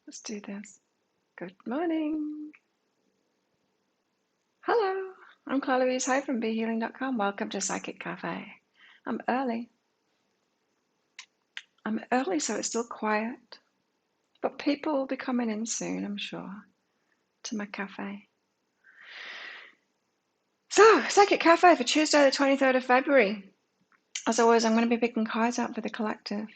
Let's do this. Good morning. Hello, I'm Claire Louise Hay from BeHealing.com. Welcome to Psychic Cafe. I'm early. So it's still quiet, but people will be coming in soon, I'm sure, to my cafe. So, Psychic Cafe for Tuesday, the 23rd of February. As always, I'm going to be picking cards out for the collective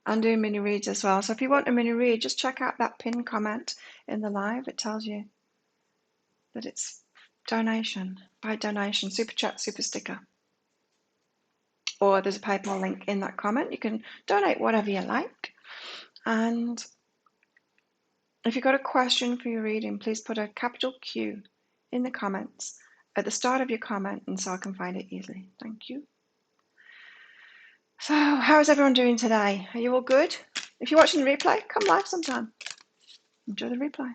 and doing mini reads as well. So if you want a mini read, just check out that pinned comment in the live. It tells you that it's donation, by donation, super chat, super sticker. Or there's a PayPal link in that comment. You can donate whatever you like. And if you've got a question for your reading, please put a capital Q in the comments at the start of your comment, and so I can find it easily. Thank you. So, how is everyone doing today? Are you all good? If you're watching the replay, come live sometime. Enjoy the replay.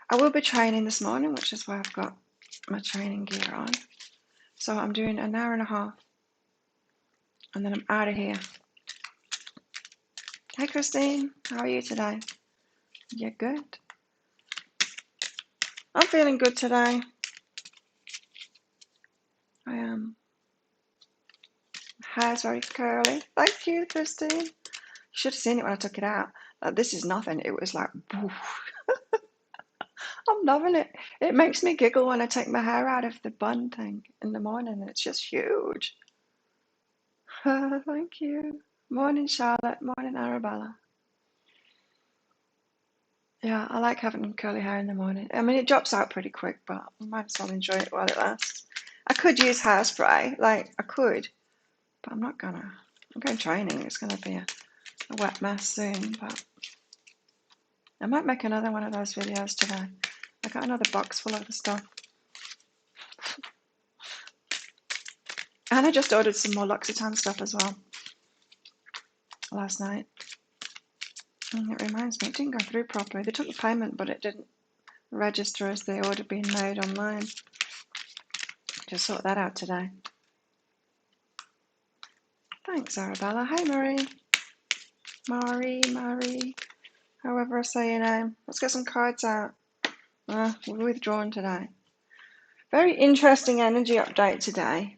I will be training this morning, which is why I've got my training gear on. So I'm doing an hour and a half, and then I'm out of here. Hey Christine, how are you today? Yeah, good. I'm feeling good today. I am. Hair's very curly. Thank you, Christine. You should have seen it when I took it out. Like, this is nothing. It was like, woof. I'm loving it. It makes me giggle when I take my hair out of the bun thing in the morning. It's just huge. Thank you. Morning, Charlotte. Morning, Arabella. Yeah, I like having curly hair in the morning. I mean, it drops out pretty quick, but I might as well enjoy it while it lasts. I could use hairspray, like I could, but I'm not gonna. I'm going training. It's gonna be a wet mess soon, but I might make another one of those videos today. I got another box full of the stuff. And I just ordered some more L'Occitane stuff as well last night. And it reminds me, it didn't go through properly. They took the payment, but it didn't register as the order being made online. Just sort that out today. Thanks, Arabella. Hey, Marie. Marie. However I say your name. Let's get some cards out. We're withdrawn today. Very interesting energy update today.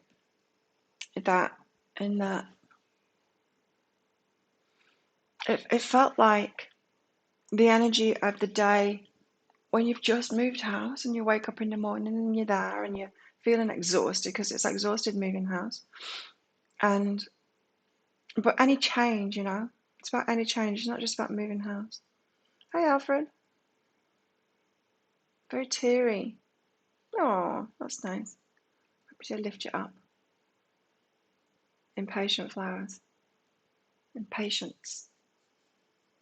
In that it felt like the energy of the day when you've just moved house and you wake up in the morning and you're there and you're feeling exhausted because it's exhausted moving house. But any change, it's about any change. It's not just about moving house. Hi, Alfred. Very teary. Oh, that's nice. Happy to lift you up. Impatient flowers. Impatience.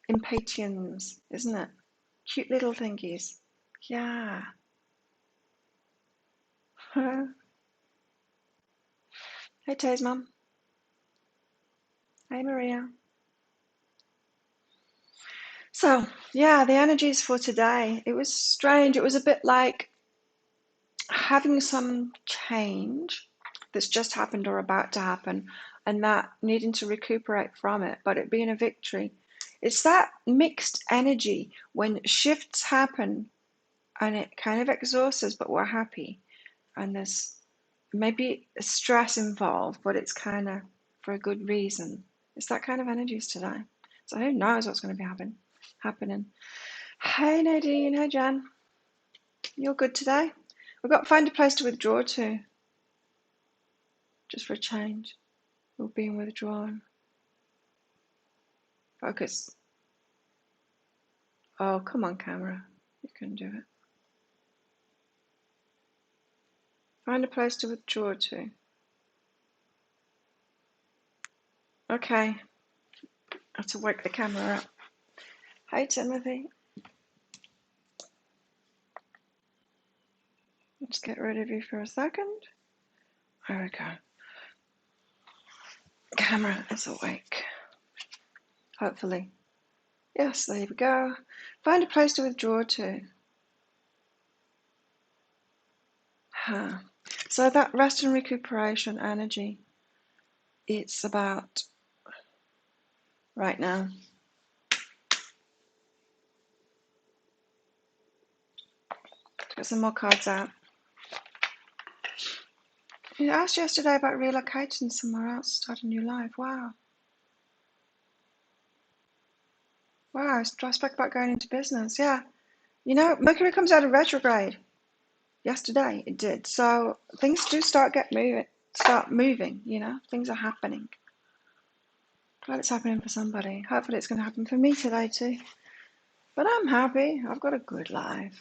Impatiens, isn't it? Cute little thingies. Yeah. Hey, Tay's mum. Hey, Maria. So, yeah, the energies for today, it was strange. It was a bit like having some change that's just happened or about to happen, and that needing to recuperate from it, but it being a victory. It's that mixed energy when shifts happen and it kind of exhausts us, but we're happy. And there's maybe stress involved, but it's kind of for a good reason. It's that kind of energies today. So who knows what's going to be happening. Hey Nadine, hey Jen. You're good today? We've got to find a place to withdraw to. Just for a change. We're being withdrawn. Focus. Oh, come on, camera. You can do it. Find a place to withdraw to. Okay. I have to wake the camera up. Hi, Timothy. Let's get rid of you for a second. There we go. Camera is awake. Hopefully. Yes, there we go. Find a place to withdraw to. So that rest and recuperation energy, it's about right now. Get some more cards out. You asked yesterday about relocating somewhere else, start a new life. Wow. Wow, I spoke about going into business. Yeah. You know, Mercury comes out of retrograde. Yesterday it did. So things do start moving, you know. Things are happening. Glad it's happening for somebody. Hopefully it's going to happen for me today too. But I'm happy. I've got a good life.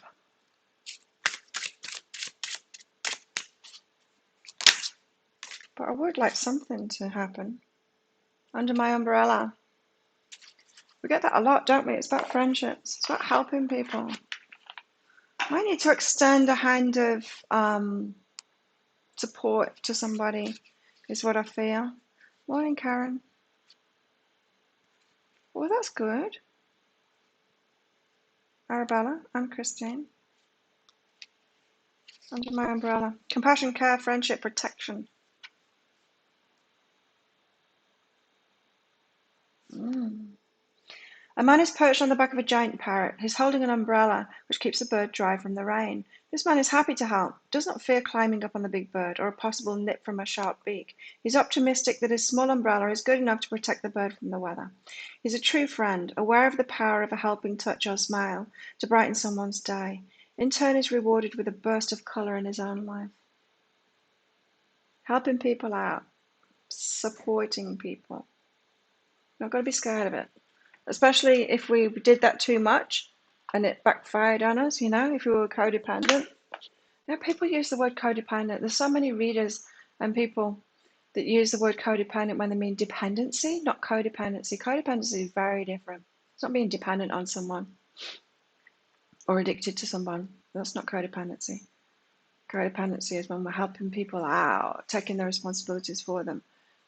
But I would like something to happen under my umbrella. We get that a lot, don't we? It's about friendships. It's about helping people. I need to extend a hand of support to somebody, is what I feel. Morning, Karen. Well, that's good. Arabella and Christine. Under my umbrella. Compassion, care, friendship, protection. A man is perched on the back of a giant parrot. He's holding an umbrella, which keeps the bird dry from the rain. This man is happy to help, does not fear climbing up on the big bird or a possible nip from a sharp beak. He's optimistic that his small umbrella is good enough to protect the bird from the weather. He's a true friend, aware of the power of a helping touch or smile to brighten someone's day. In turn, is rewarded with a burst of colour in his own life. Helping people out, supporting people. Not got to be scared of it. Especially if we did that too much and it backfired on us, you know, if we were codependent. You know, people use the word codependent. There's so many readers and people that use the word codependent when they mean dependency, not codependency. Codependency is very different. It's not being dependent on someone or addicted to someone. That's not codependency. Codependency is when we're helping people out, taking the responsibilities for them.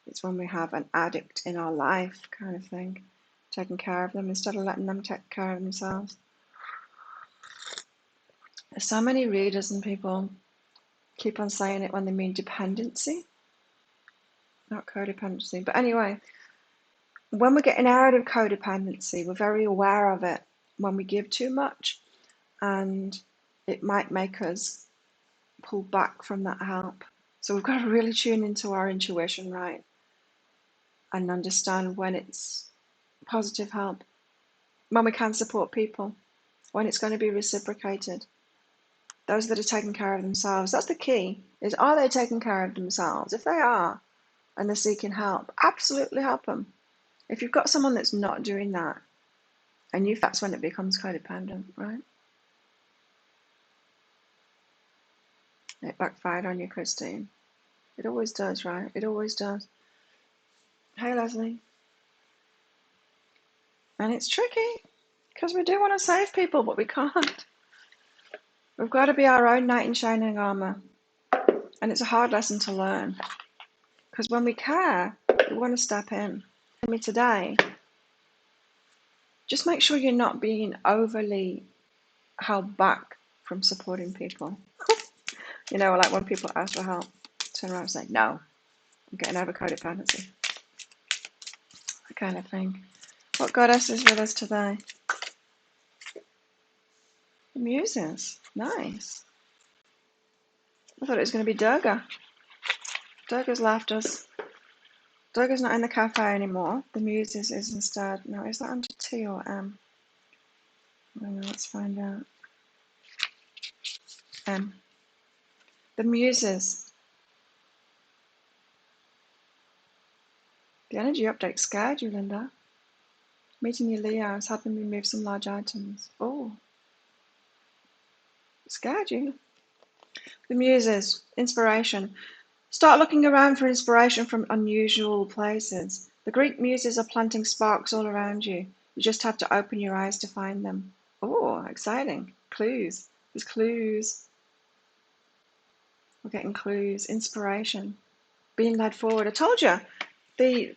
It's when we have an addict in our life kind of thing, taking care of them instead of letting them take care of themselves. There's so many readers and people keep on saying it when they mean dependency, not codependency. But anyway, when we're getting out of codependency, we're very aware of it when we give too much, and it might make us pull back from that help. So we've got to really tune into our intuition, right? And understand when it's positive help, when we can support people, when it's going to be reciprocated. Those that are taking care of themselves, that's the key, is are they taking care of themselves? If they are, and they're seeking help, absolutely help them. If you've got someone that's not doing that, and that's when it becomes codependent, right? It backfired on you, Christine. It always does, right? It always does. Hey, Leslie. And it's tricky, because we do want to save people, but we can't. We've got to be our own knight in shining armor. And it's a hard lesson to learn. Because when we care, we want to step in. For me today, just make sure you're not being overly held back from supporting people. You know, like when people ask for help, turn around and say, no, I'm getting over codependency. That kind of thing. What goddess is with us today? The Muses. Nice. I thought it was going to be Durga. Durga's left us. Durga's not in the cafe anymore. The Muses is instead. No, is that under T or M? I don't know, let's find out. M. The Muses. The energy update scared you, Linda. Meeting your Leo is helping me move some large items. Oh. It scared you. The Muses. Inspiration. Start looking around for inspiration from unusual places. The Greek Muses are planting sparks all around you. You just have to open your eyes to find them. Oh, exciting. Clues. There's clues. We're getting clues. Inspiration. Being led forward. I told you. The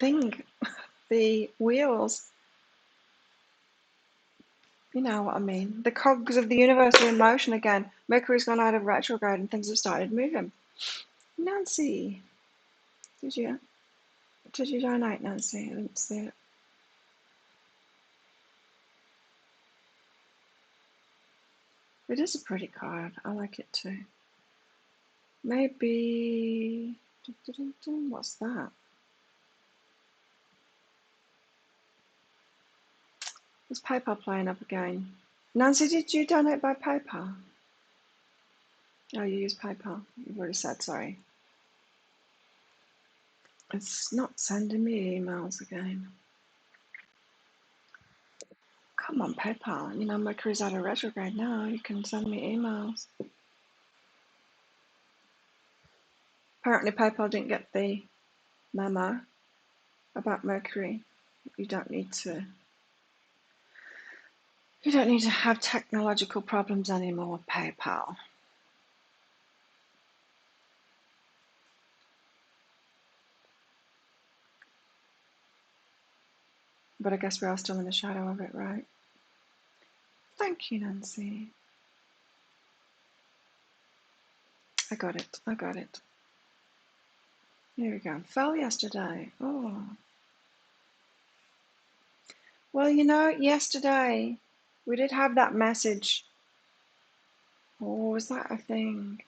thing. The wheels. You know what I mean. The cogs of the universe are in motion again. Mercury's gone out of retrograde and things have started moving. Nancy. Did you donate, Nancy? I didn't see it. It is a pretty card. I like it too. Maybe... What's that? There's PayPal playing up again. Nancy, did you donate by PayPal? Oh, you use PayPal. You've already said, sorry. It's not sending me emails again. Come on, PayPal. You know, Mercury's out of retrograde now. You can send me emails. Apparently, PayPal didn't get the memo about Mercury. You don't need to have technological problems anymore with PayPal. But I guess we are still in the shadow of it, right? Thank you, Nancy. I got it. I got it. Here we go. Fell yesterday. Oh. Well, you know, yesterday we did have that message. Oh, was that a thing?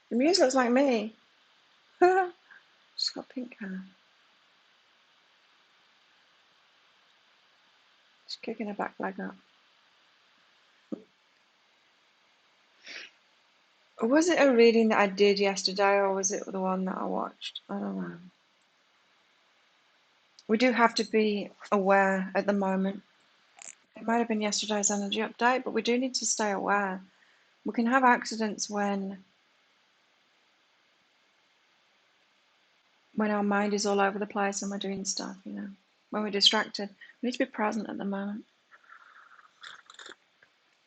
The muse looks like me. She's got pink hair. She's kicking her back leg up. Was it a reading that I did yesterday, or was it the one that I watched? I don't know. We do have to be aware at the moment. It might have been yesterday's energy update, but we do need to stay aware. We can have accidents when our mind is all over the place and we're doing stuff, you know, when we're distracted. We need to be present at the moment.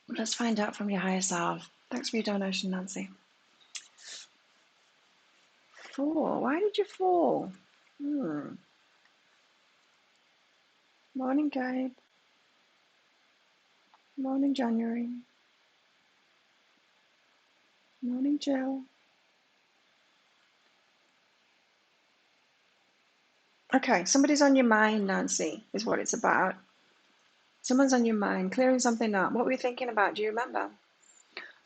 Let's find out from your higher self. Thanks for your donation, Nancy. 4. Why did you fall? Morning, Gabe. Morning, January. Morning, Jill. Okay, somebody's on your mind, Nancy, is what it's about. Someone's on your mind, clearing something up. What were you thinking about? Do you remember?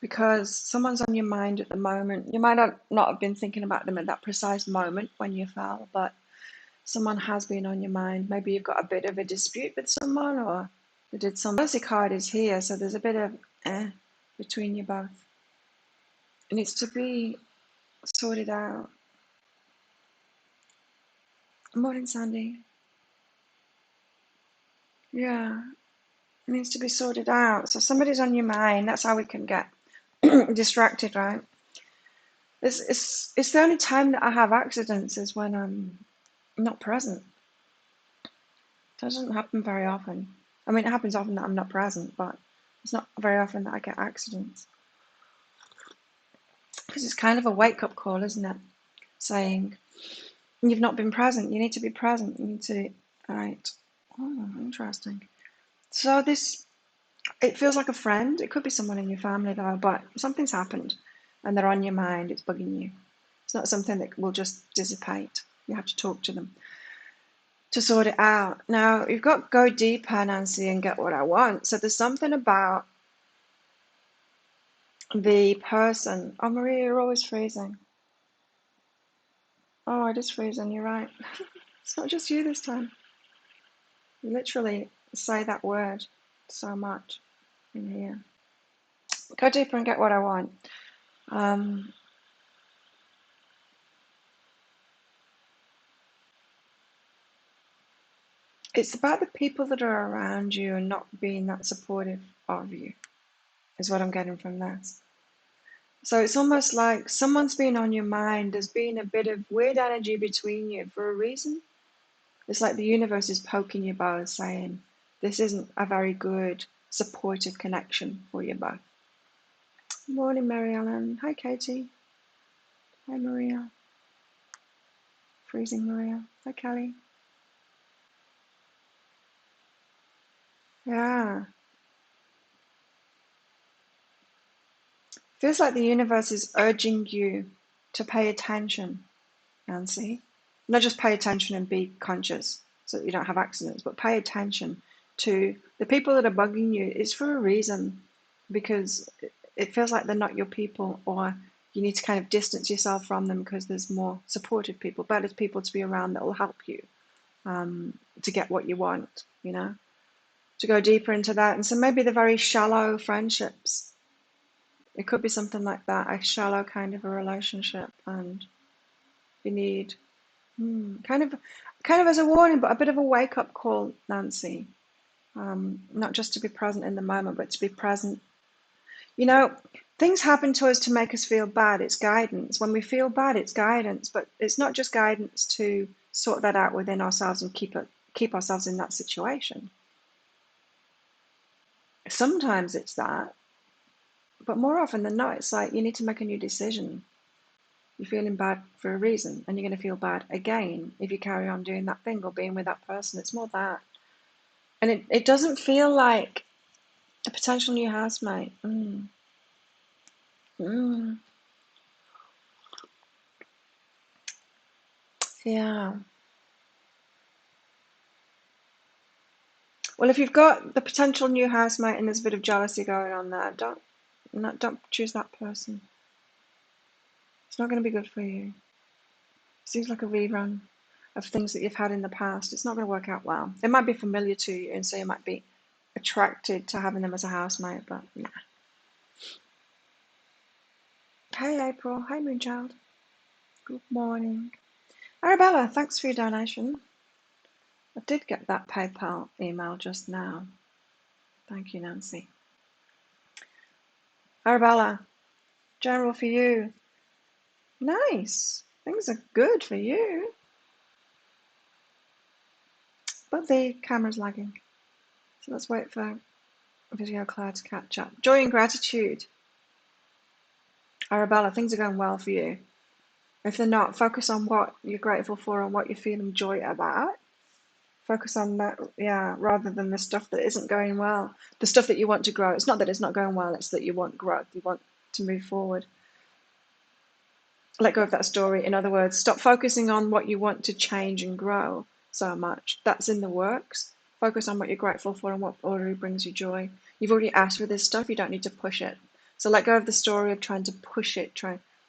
Because someone's on your mind at the moment. You might not have been thinking about them at that precise moment when you fell, but someone has been on your mind. Maybe you've got a bit of a dispute with someone, or they did some. Mercy card is here, so there's a bit of between you both. It needs to be sorted out. Morning, Sandy. Yeah, it needs to be sorted out. So somebody's on your mind. That's how we can get distracted, right? It's the only time that I have accidents is when I'm not present. It doesn't happen very often. I mean, it happens often that I'm not present, but it's not very often that I get accidents. Because it's kind of a wake-up call, isn't it? Saying, you've not been present. You need to be present. You need to... All right. Oh, interesting. So it feels like a friend. It could be someone in your family, though, but something's happened, and they're on your mind. It's bugging you. It's not something that will just dissipate. You have to talk to them to sort it out. Now, you've got to go deeper, Nancy, and get what I want. So there's something about the person. Oh, Maria, you're always freezing. Oh, it is freezing. You're right. It's not just you this time. You literally say that word so much in here. Go deeper and get what I want. It's about the people that are around you and not being that supportive of you, is what I'm getting from this. So it's almost like someone's been on your mind. There's been a bit of weird energy between you for a reason. It's like the universe is poking you both, saying, this isn't a very good, supportive connection for you both. Morning, Mary Ellen. Hi, Katie. Hi, Maria. Freezing Maria. Hi, Kelly. Yeah. Feels like the universe is urging you to pay attention, Nancy. Not just pay attention and be conscious so that you don't have accidents, but pay attention to the people that are bugging you. It's for a reason. because it feels like they're not your people, or you need to kind of distance yourself from them because there's more supportive people, better people to be around that will help you to get what you want, you know, to go deeper into that. And so maybe the very shallow friendships, it could be something like that, a shallow kind of a relationship, and you need kind of as a warning, but a bit of a wake-up call, Nancy. Not just to be present in the moment, but to be present. You know, things happen to us to make us feel bad. It's guidance. When we feel bad, it's guidance, but it's not just guidance to sort that out within ourselves and keep ourselves in that situation. Sometimes it's that, but more often than not, it's like you need to make a new decision. You're feeling bad for a reason, and you're going to feel bad again if you carry on doing that thing or being with that person. It's more that. And it doesn't feel like a potential new housemate. Yeah. Well, if you've got the potential new housemate and there's a bit of jealousy going on there, don't choose that person. It's not going to be good for you. Seems like a rerun of things that you've had in the past. It's not going to work out well. It might be familiar to you, and so you might be attracted to having them as a housemate, but nah. Hey April, hey Moonchild. Good morning. Arabella, thanks for your donation. I did get that PayPal email just now. Thank you, Nancy. Arabella, general for you. Nice. Things are good for you. But the camera's lagging. So let's wait for Video Cloud to catch up. Joy and gratitude. Arabella, things are going well for you. If they're not, focus on what you're grateful for and what you're feeling joy about. Focus on that, yeah, rather than the stuff that isn't going well. The stuff that you want to grow. It's not that it's not going well, it's that you want growth. You want to move forward. Let go of that story. In other words, stop focusing on what you want to change and grow so much. That's in the works. Focus on what you're grateful for and what already brings you joy. You've already asked for this stuff. You don't need to push it. So let go of the story of trying to push it.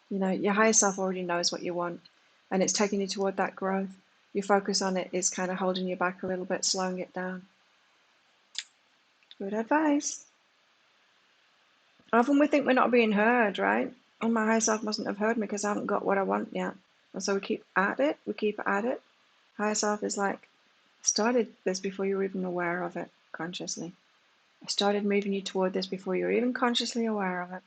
Your higher self already knows what you want, and it's taking you toward that growth. Your focus on it is kind of holding you back a little bit, slowing it down. Good advice. Often we think we're not being heard, right? Oh, my higher self mustn't have heard me because I haven't got what I want yet. And so we keep at it. Higher self is like, I started this before you were even aware of it consciously. I started moving you toward this before you were even consciously aware of it.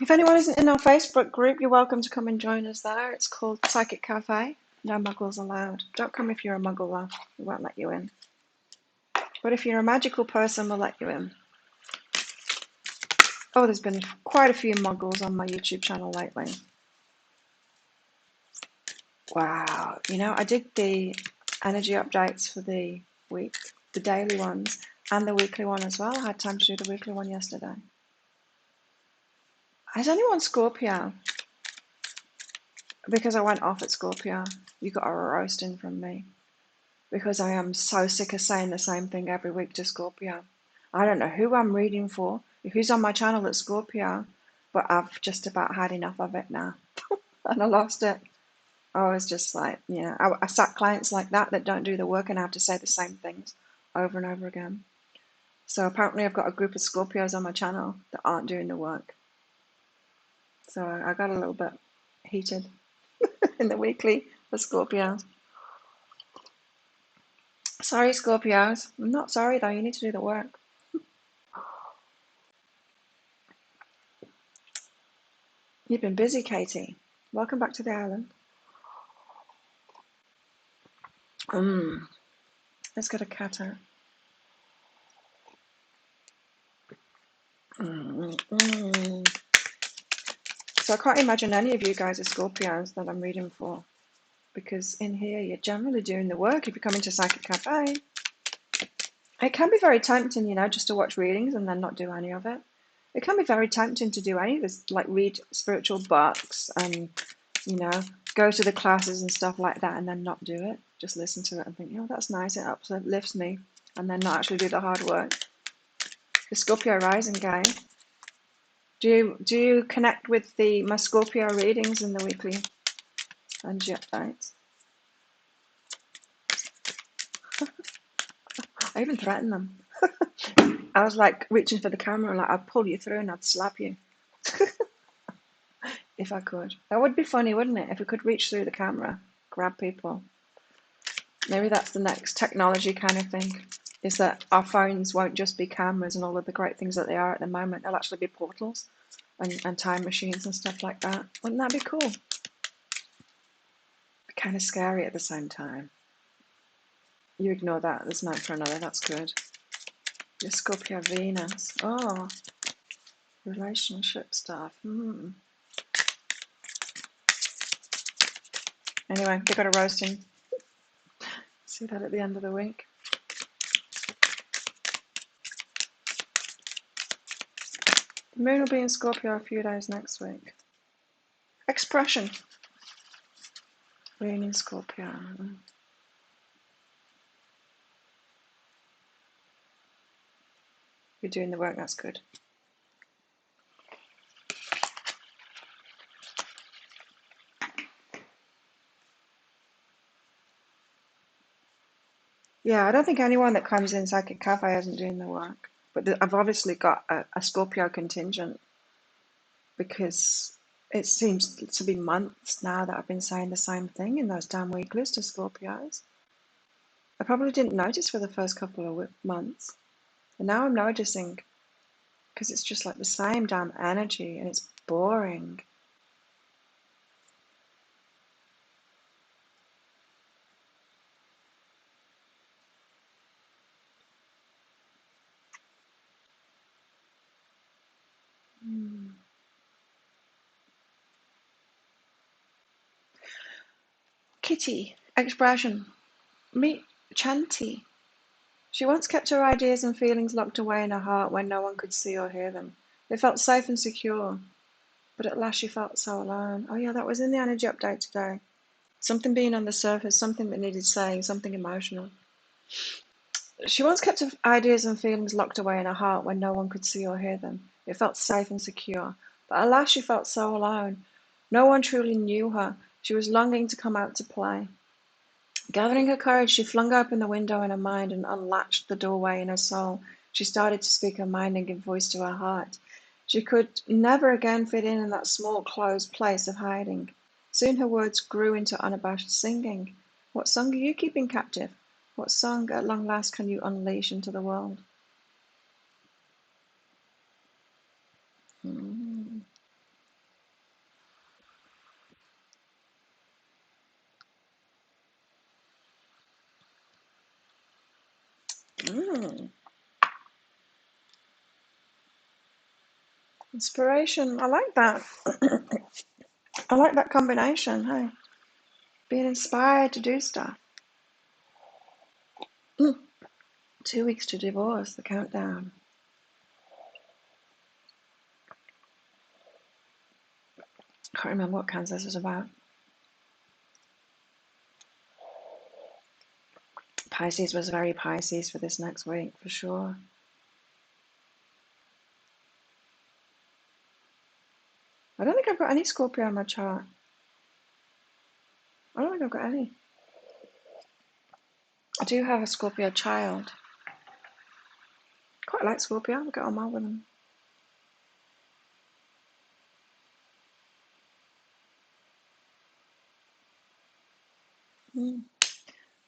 If anyone isn't in our Facebook group, you're welcome to come and join us there. It's called Psychic Cafe. No muggles allowed. Don't come if you're a muggle though. We won't let you in. But if you're a magical person, we'll let you in. Oh, there's been quite a few muggles on my YouTube channel lately. Wow. I did the energy updates for the week, the daily ones, and the weekly one as well. I had time to do the weekly one yesterday. Has anyone Scorpio? Because I went off at Scorpio. You got a roasting from me. Because I am so sick of saying the same thing every week to Scorpio. I don't know who I'm reading for, who's on my channel at Scorpio, but I've just about had enough of it now. And I lost it. I was just like, I sat clients like that don't do the work and I have to say the same things over and over again. So apparently I've got a group of Scorpios on my channel that aren't doing the work. So I got a little bit heated in the weekly for Scorpios. Sorry, Scorpios. I'm not sorry though, you need to do the work. You've been busy, Katie. Welcome back to the island. Let's get a cat out. So I can't imagine any of you guys are Scorpios that I'm reading for, because in here you're generally doing the work if you come into Psychic Cafe. It can be very tempting, just to watch readings and then not do any of it. It can be very tempting to do any of this, like read spiritual books and, go to the classes and stuff like that and then not do it. Just listen to it and think, oh, that's nice. It uplifts me, and then not actually do the hard work. The Scorpio rising, guys. Do you connect with my Scorpio readings in the weekly energy updates? I even threatened them. I was like reaching for the camera, like I'd pull you through and I'd slap you. If I could. That would be funny, wouldn't it? If we could reach through the camera, grab people. Maybe that's the next technology kind of thing, is that our phones won't just be cameras and all of the great things that they are at the moment. They'll actually be portals and time machines and stuff like that. Wouldn't that be cool? Be kind of scary at the same time. You ignore that. There's no for another. That's good. Your Scorpio Venus. Oh, relationship stuff. Anyway, they got a roasting. See that at the end of the week. The moon will be in Scorpio a few days next week. Expression. Moon in Scorpio. You're doing the work, that's good. Yeah, I don't think anyone that comes in Psychic Cafe isn't doing the work. But I've obviously got a Scorpio contingent, because it seems to be months now that I've been saying the same thing in those damn weeklies to Scorpios. I probably didn't notice for the first couple of months. And now I'm noticing, because it's just like the same damn energy and it's boring. Kitty. Expression. Meet Chanty. She once kept her ideas and feelings locked away in her heart when no one could see or hear them. They felt safe and secure, but at last she felt so alone. Oh yeah, that was in the energy update today. Something being on the surface, something that needed saying, something emotional. She once kept her ideas and feelings locked away in her heart when no one could see or hear them. It felt safe and secure, but at last she felt so alone. No one truly knew her. She was longing to come out to play. Gathering her courage, she flung open the window in her mind and unlatched the doorway in her soul. She started to speak her mind and give voice to her heart. She could never again fit in that small, closed place of hiding. Soon her words grew into unabashed singing. What song are you keeping captive? What song at long last can you unleash into the world? Mm. Mm. Inspiration. I like that. I like that combination. Hey, being inspired to do stuff. 2 weeks to divorce, the countdown. I can't remember what Kansas was about. Pisces was very Pisces for this next week, for sure. I don't think I've got any Scorpio on my chart. I don't think I've got any. I do have a Scorpio child. Quite like Scorpio. I get on well with them.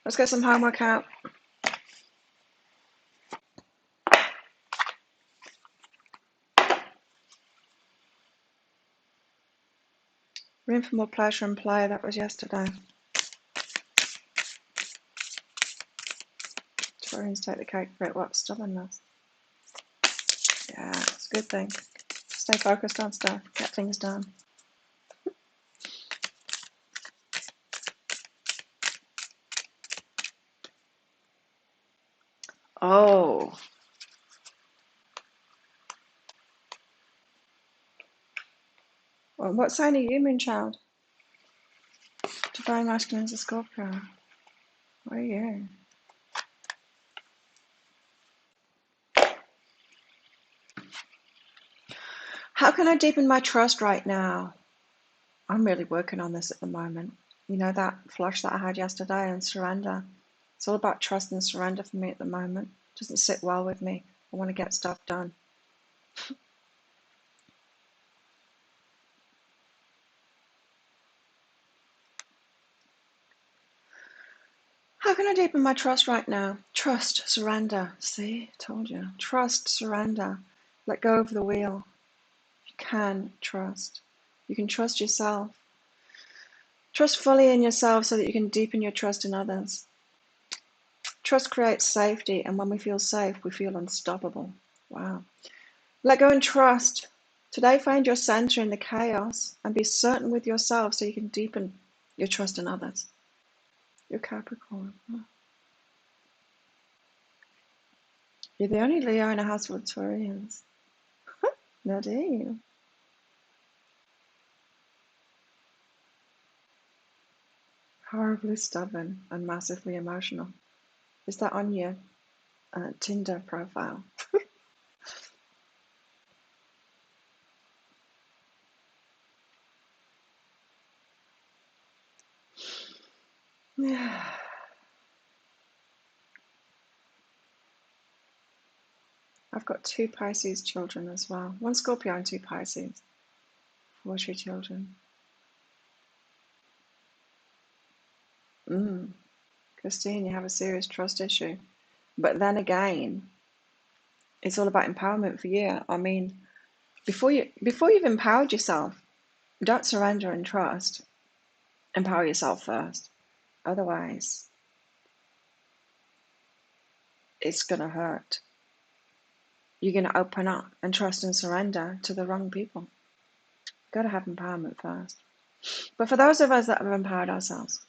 Let's get some homework out. Room for more pleasure and play. That was yesterday. Taurines take the cake for it. What stubbornness. Yeah, it's a good thing. Stay focused on stuff. Get things done. Oh. Well, what sign are you, Moonchild? Divine Masculine is a Scorpio. What are you? How can I deepen my trust right now? I'm really working on this at the moment. You know, that flush that I had yesterday and surrender. It's all about trust and surrender for me at the moment. It doesn't sit well with me. I want to get stuff done. How can I deepen my trust right now? Trust, surrender. See, told you. Trust, surrender. Let go of the wheel. You can trust. You can trust yourself. Trust fully in yourself so that you can deepen your trust in others. Trust creates safety, and when we feel safe, we feel unstoppable. Wow. Let go and trust. Today, find your center in the chaos and be certain with yourself so you can deepen your trust in others. You're Capricorn. You're the only Leo in a house full of Taurians. Nadine. Horribly stubborn and massively emotional. Is that on your Tinder profile? Yeah. I've got 2 Pisces children as well. 1 Scorpio and 2 Pisces. 4 tree children. Christine, you have a serious trust issue. But then again, it's all about empowerment for you. I mean, before you've empowered yourself, don't surrender and trust. Empower yourself first. Otherwise, it's going to hurt. You're going to open up and trust and surrender to the wrong people. Got to have empowerment first. But for those of us that have empowered ourselves,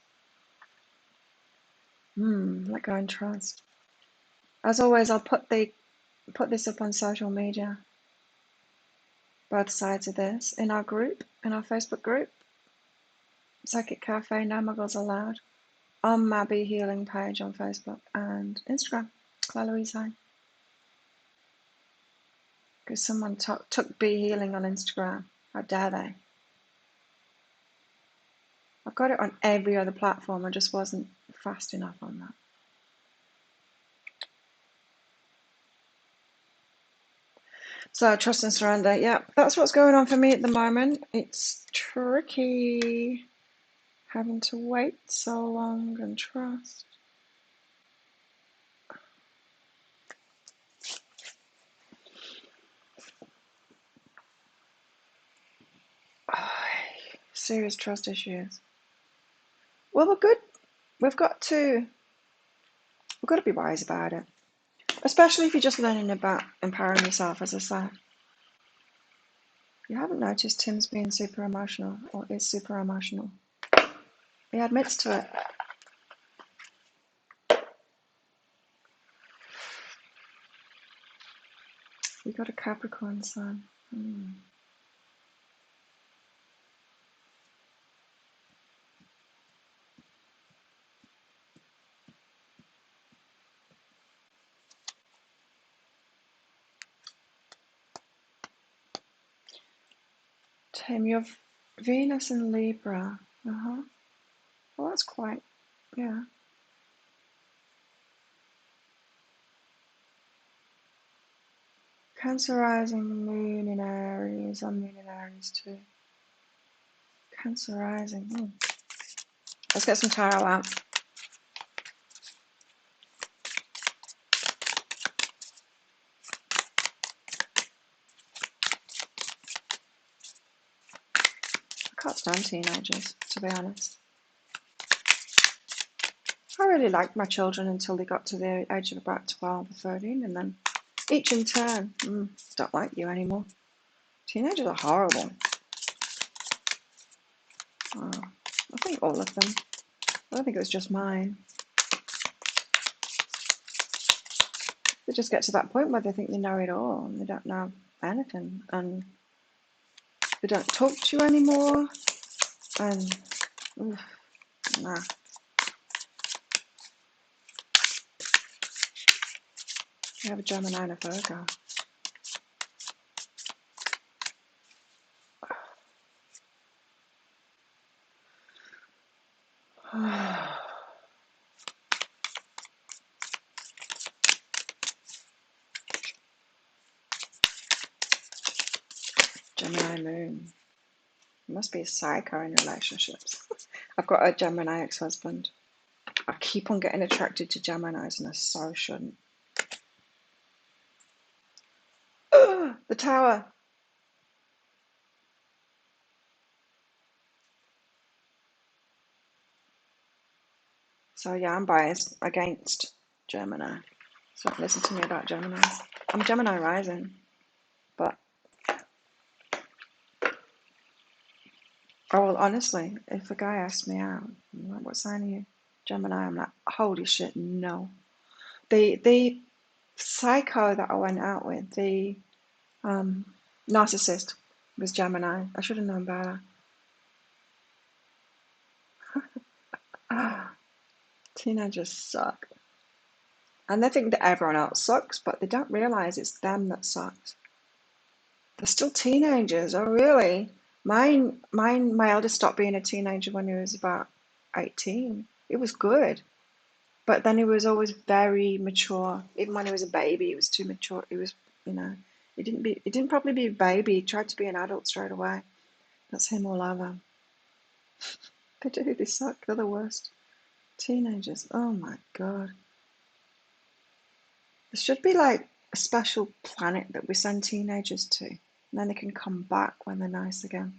let go and trust. As always, I'll put this up on social media. Both sides of this in our group, in our Facebook group, Psychic Cafe, no muggles allowed, on my Be Healing page on Facebook and Instagram, Claire Louise Hine. Because someone took Be Healing on Instagram. How dare they? I've got it on every other platform. I just wasn't fast enough on that. So trust and surrender. Yeah, that's what's going on for me at the moment. It's tricky having to wait so long and trust. Serious trust issues. Well, we're good. We've got to be wise about it, especially if you're just learning about empowering yourself. As I said, you haven't noticed Tim's being super emotional or is super emotional. He admits to it. You got a Capricorn sun. Tim, you have Venus in Libra. Well, that's quite, yeah. Cancer rising, moon in Aries. I'm moon in Aries too. Cancer rising. Let's get some tarot out. I can't stand teenagers, to be honest. I really liked my children until they got to the age of about 12 or 13, and then each in turn, don't like you anymore. Teenagers are horrible. I think all of them. I don't think it was just mine. They just get to that point where they think they know it all and they don't know anything, and they don't talk to you anymore, and Nah. We have a Gemini and a Virgo. Gemini moon. You must be a psycho in relationships. I've got a Gemini ex-husband. I keep on getting attracted to Geminis and I so shouldn't. The Tower. So yeah, I'm biased against Gemini. So don't listen to me about Geminis. I'm Gemini rising, but well, honestly, if a guy asks me out, I'm like, what sign are you? Gemini. I'm like, holy shit, no. The psycho that I went out with, the narcissist, was Gemini. I should have known better. Teenagers suck. And they think that everyone else sucks, but they don't realize it's them that sucks. They're still teenagers. Oh, really? My eldest stopped being a teenager when he was about 18. It was good. But then he was always very mature. Even when he was a baby, he was too mature. He was, he didn't probably be a baby. He tried to be an adult straight away. That's him all over. They do, they suck. They're the worst. Teenagers. Oh my God. There should be like a special planet that we send teenagers to. And then they can come back when they're nice again.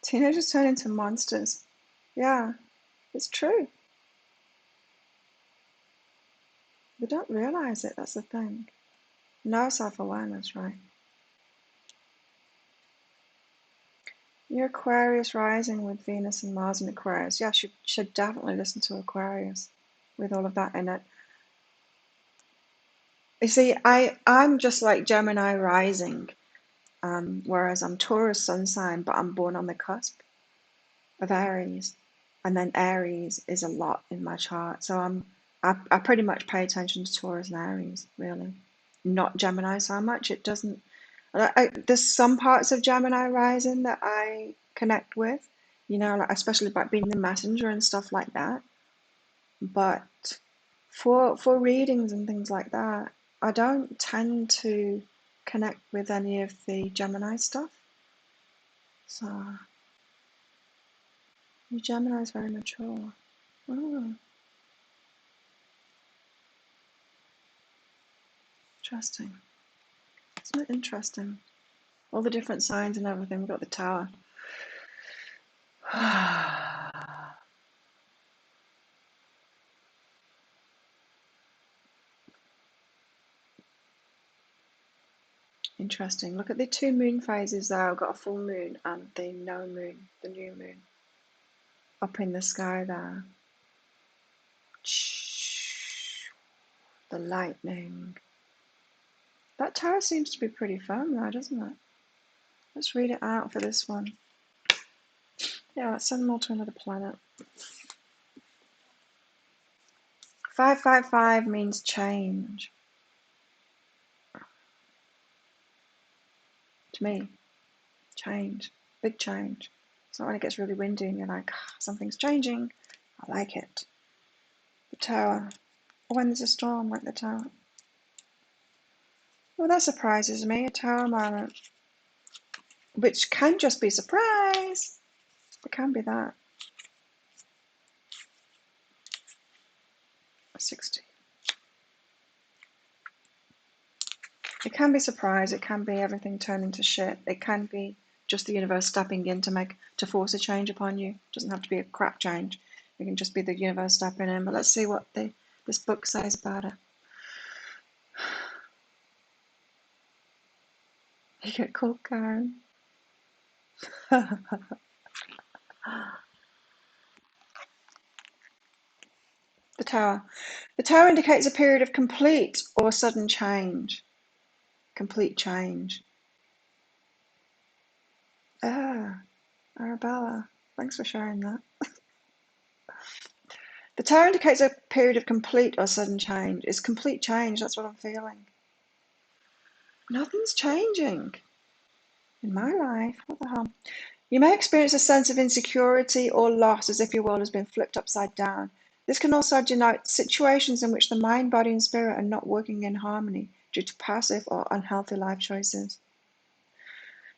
Teenagers turn into monsters. Yeah, it's true. They don't realize it, that's the thing. No self-awareness, right? You're Aquarius rising with Venus and Mars in Aquarius. Yeah, you should definitely listen to Aquarius with all of that in it. You see, I'm just like Gemini rising, whereas I'm Taurus sun sign, but I'm born on the cusp of Aries. And then Aries is a lot in my chart. So I pretty much pay attention to Taurus and Aries, really. Not Gemini so much. It doesn't. There's some parts of Gemini rising that I connect with, like especially about being the messenger and stuff like that. But for readings and things like that, I don't tend to connect with any of the Gemini stuff. So your Gemini is very mature. Oh, interesting. Isn't it interesting? All the different signs and everything. We've got the Tower. Interesting. Look at the two moon phases there. I've got a full moon and the no moon, the new moon, up in the sky there. The lightning. That tower seems to be pretty firm now, doesn't it? Let's read it out for this one. Yeah, let's send them all to another planet. 555 means change. To me, change. Big change. It's not when it gets really windy and you're like, something's changing. I like it. The Tower. When there's a storm, like the Tower. Well, that surprises me. A Tower moment. Which can just be surprise. It can be that. 60. It can be surprise. It can be everything turning to shit. It can be just the universe stepping in to force a change upon you. It doesn't have to be a crap change. It can just be the universe stepping in. But let's see what this book says about it. You get called Karen. The Tower. The Tower indicates a period of complete or sudden change. Complete change. Arabella, thanks for sharing that. The tower indicates a period of complete or sudden change. It's complete change, that's what I'm feeling. Nothing's changing in my life. What the hell? You may experience a sense of insecurity or loss, as if your world has been flipped upside down. This can also denote situations in which the mind, body, and spirit are not working in harmony due to passive or unhealthy life choices.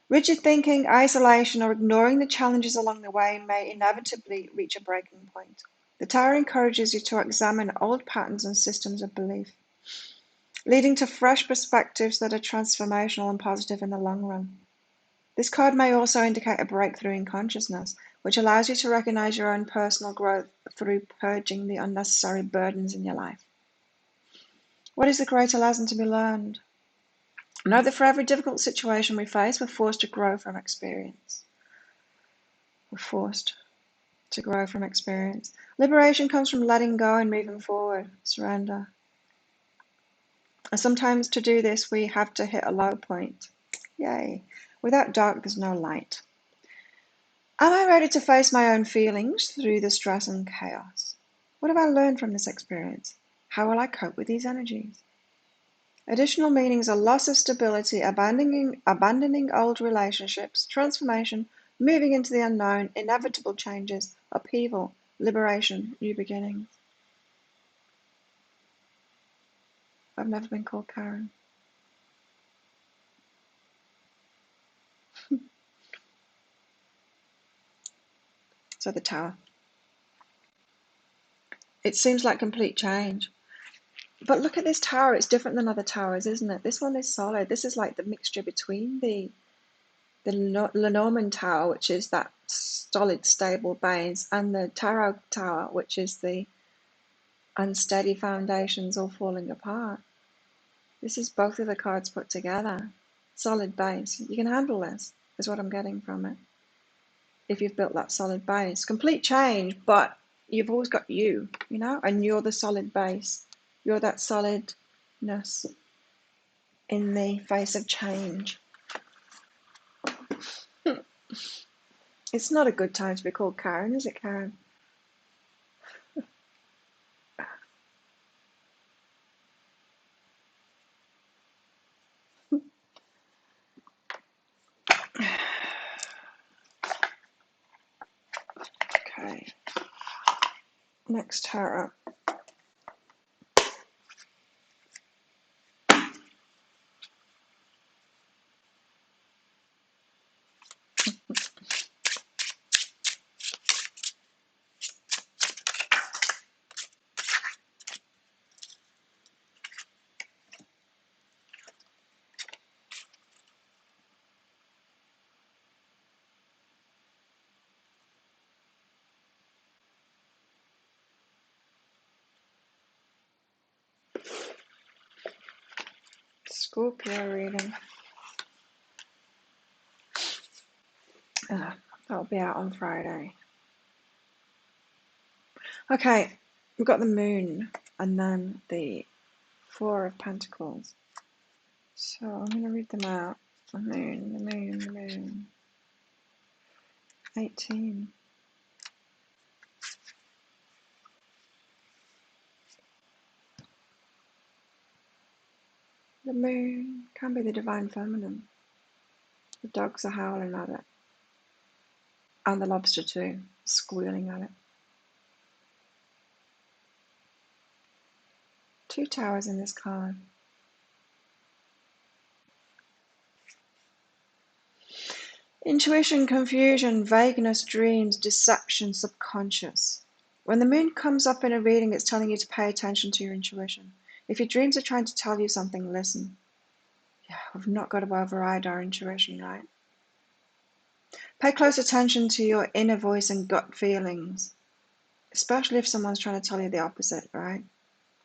Rigid thinking, isolation, or ignoring the challenges along the way may inevitably reach a breaking point. The Tower encourages you to examine old patterns and systems of belief, leading to fresh perspectives that are transformational and positive in the long run. This card may also indicate a breakthrough in consciousness, which allows you to recognize your own personal growth through purging the unnecessary burdens in your life. What is the greater lesson to be learned? Know that for every difficult situation we face, we're forced to grow from experience. We're forced to grow from experience. Liberation comes from letting go and moving forward, surrender. And sometimes to do this, we have to hit a low point. Yay. Without dark, there's no light. Am I ready to face my own feelings through the stress and chaos? What have I learned from this experience? How will I cope with these energies? Additional meanings are loss of stability, abandoning old relationships, transformation, moving into the unknown, inevitable changes, upheaval, liberation, new beginnings. I've never been called Karen. So the Tower. It seems like complete change. But look at this tower. It's different than other towers, isn't it? This one is solid. This is like the mixture between the Lenormand Tower, which is that solid, stable base, and the Tarot Tower, which is the unsteady foundations all falling apart. This is both of the cards put together. Solid base. You can handle this, is what I'm getting from it. If you've built that solid base. Complete change, but you've always got you, you know, and you're the solid base. You're that solidness in the face of change. It's not a good time to be called Karen, is it, Karen? Okay. Next tarot. Scorpio reading. That'll be out on Friday. Okay, we've got the Moon and then the Four of Pentacles. So I'm going to read them out. The Moon, the Moon, the Moon. 18. The Moon can be the Divine Feminine. The dogs are howling at it. And the lobster too, squealing at it. Two towers in this card. Intuition, confusion, vagueness, dreams, deception, subconscious. When the moon comes up in a reading, it's telling you to pay attention to your intuition. If your dreams are trying to tell you something, listen. Yeah, we've not got to override our intuition, right? Pay close attention to your inner voice and gut feelings, especially if someone's trying to tell you the opposite, right?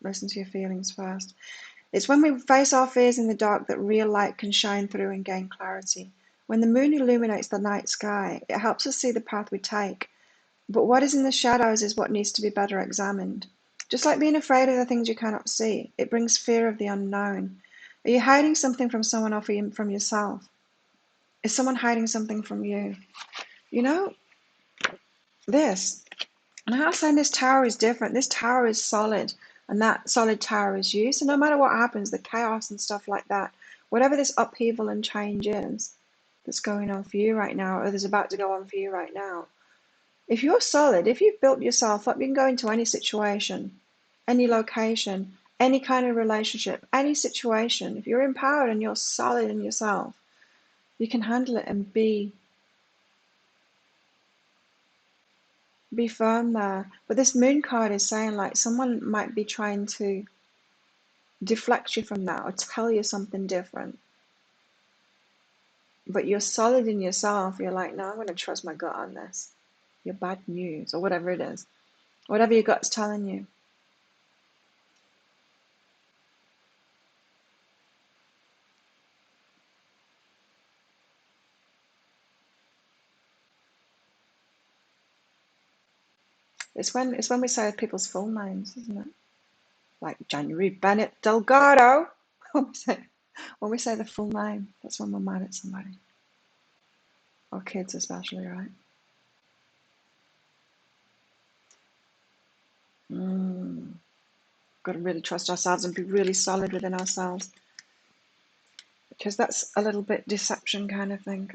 Listen to your feelings first. It's when we face our fears in the dark that real light can shine through and gain clarity. When the moon illuminates the night sky, it helps us see the path we take. But what is in the shadows is what needs to be better examined. Just like being afraid of the things you cannot see, it brings fear of the unknown. Are you hiding something from someone or from yourself? Is someone hiding something from you? You know, this. And I'm not saying this tower is different. This tower is solid, and that solid tower is you. So no matter what happens, the chaos and stuff like that, whatever this upheaval and change is that's going on for you right now, or that's about to go on for you right now, if you're solid, if you've built yourself up, you can go into any situation, any location, any kind of relationship, any situation. If you're empowered and you're solid in yourself, you can handle it and be firm there. But this moon card is saying like someone might be trying to deflect you from that or tell you something different. But you're solid in yourself. You're like, no, I'm going to trust my gut on this. Your bad news or whatever it is. Whatever your gut's telling you. It's when we say people's full names, isn't it? Like January Bennett Delgado. When we say the full name, that's when we're mad at somebody. Or kids especially, right? Got to really trust ourselves and be really solid within ourselves. Because that's a little bit deception kind of thing.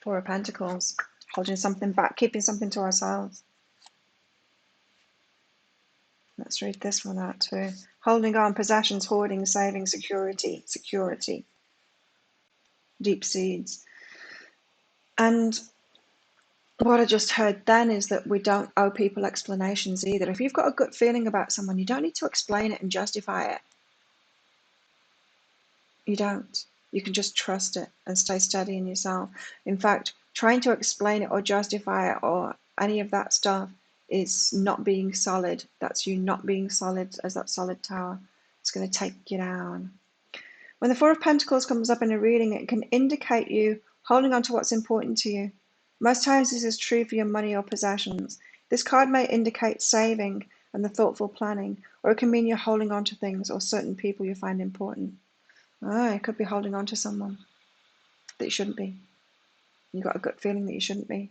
Four of Pentacles, holding something back, keeping something to ourselves. Let's read this one out too. Holding on, possessions, hoarding, saving, security, deep seeds. And what I just heard then is that we don't owe people explanations either. If you've got a gut feeling about someone, you don't need to explain it and justify it. You don't. You can just trust it and stay steady in yourself. In fact, trying to explain it or justify it or any of that stuff is not being solid. That's you not being solid as that solid tower. It's going to take you down. When the Four of Pentacles comes up in a reading, it can indicate you holding on to what's important to you. Most times this is true for your money or possessions. This card may indicate saving and the thoughtful planning, or it can mean you're holding on to things or certain people you find important. It could be holding on to someone that you shouldn't be. You've got a gut feeling that you shouldn't be.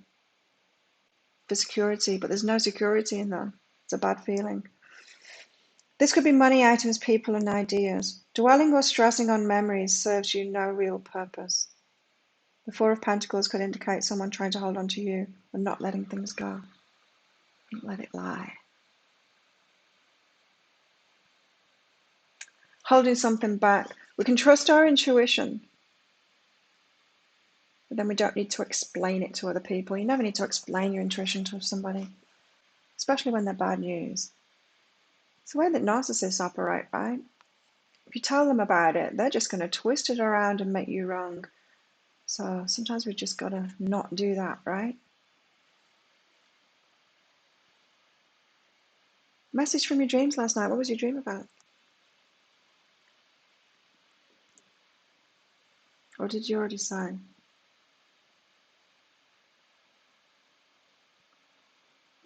For security, but there's no security in there. It's a bad feeling. This could be money, items, people, and ideas. Dwelling or stressing on memories serves you no real purpose. The Four of Pentacles could indicate someone trying to hold on to you and not letting things go. Don't let it lie. Holding something back. We can trust our intuition, but then we don't need to explain it to other people. You never need to explain your intuition to somebody, especially when they're bad news. It's the way that narcissists operate, right? If you tell them about it, they're just going to twist it around and make you wrong. So sometimes we just got to not do that, right? Message from your dreams last night. What was your dream about? Or did you already say? I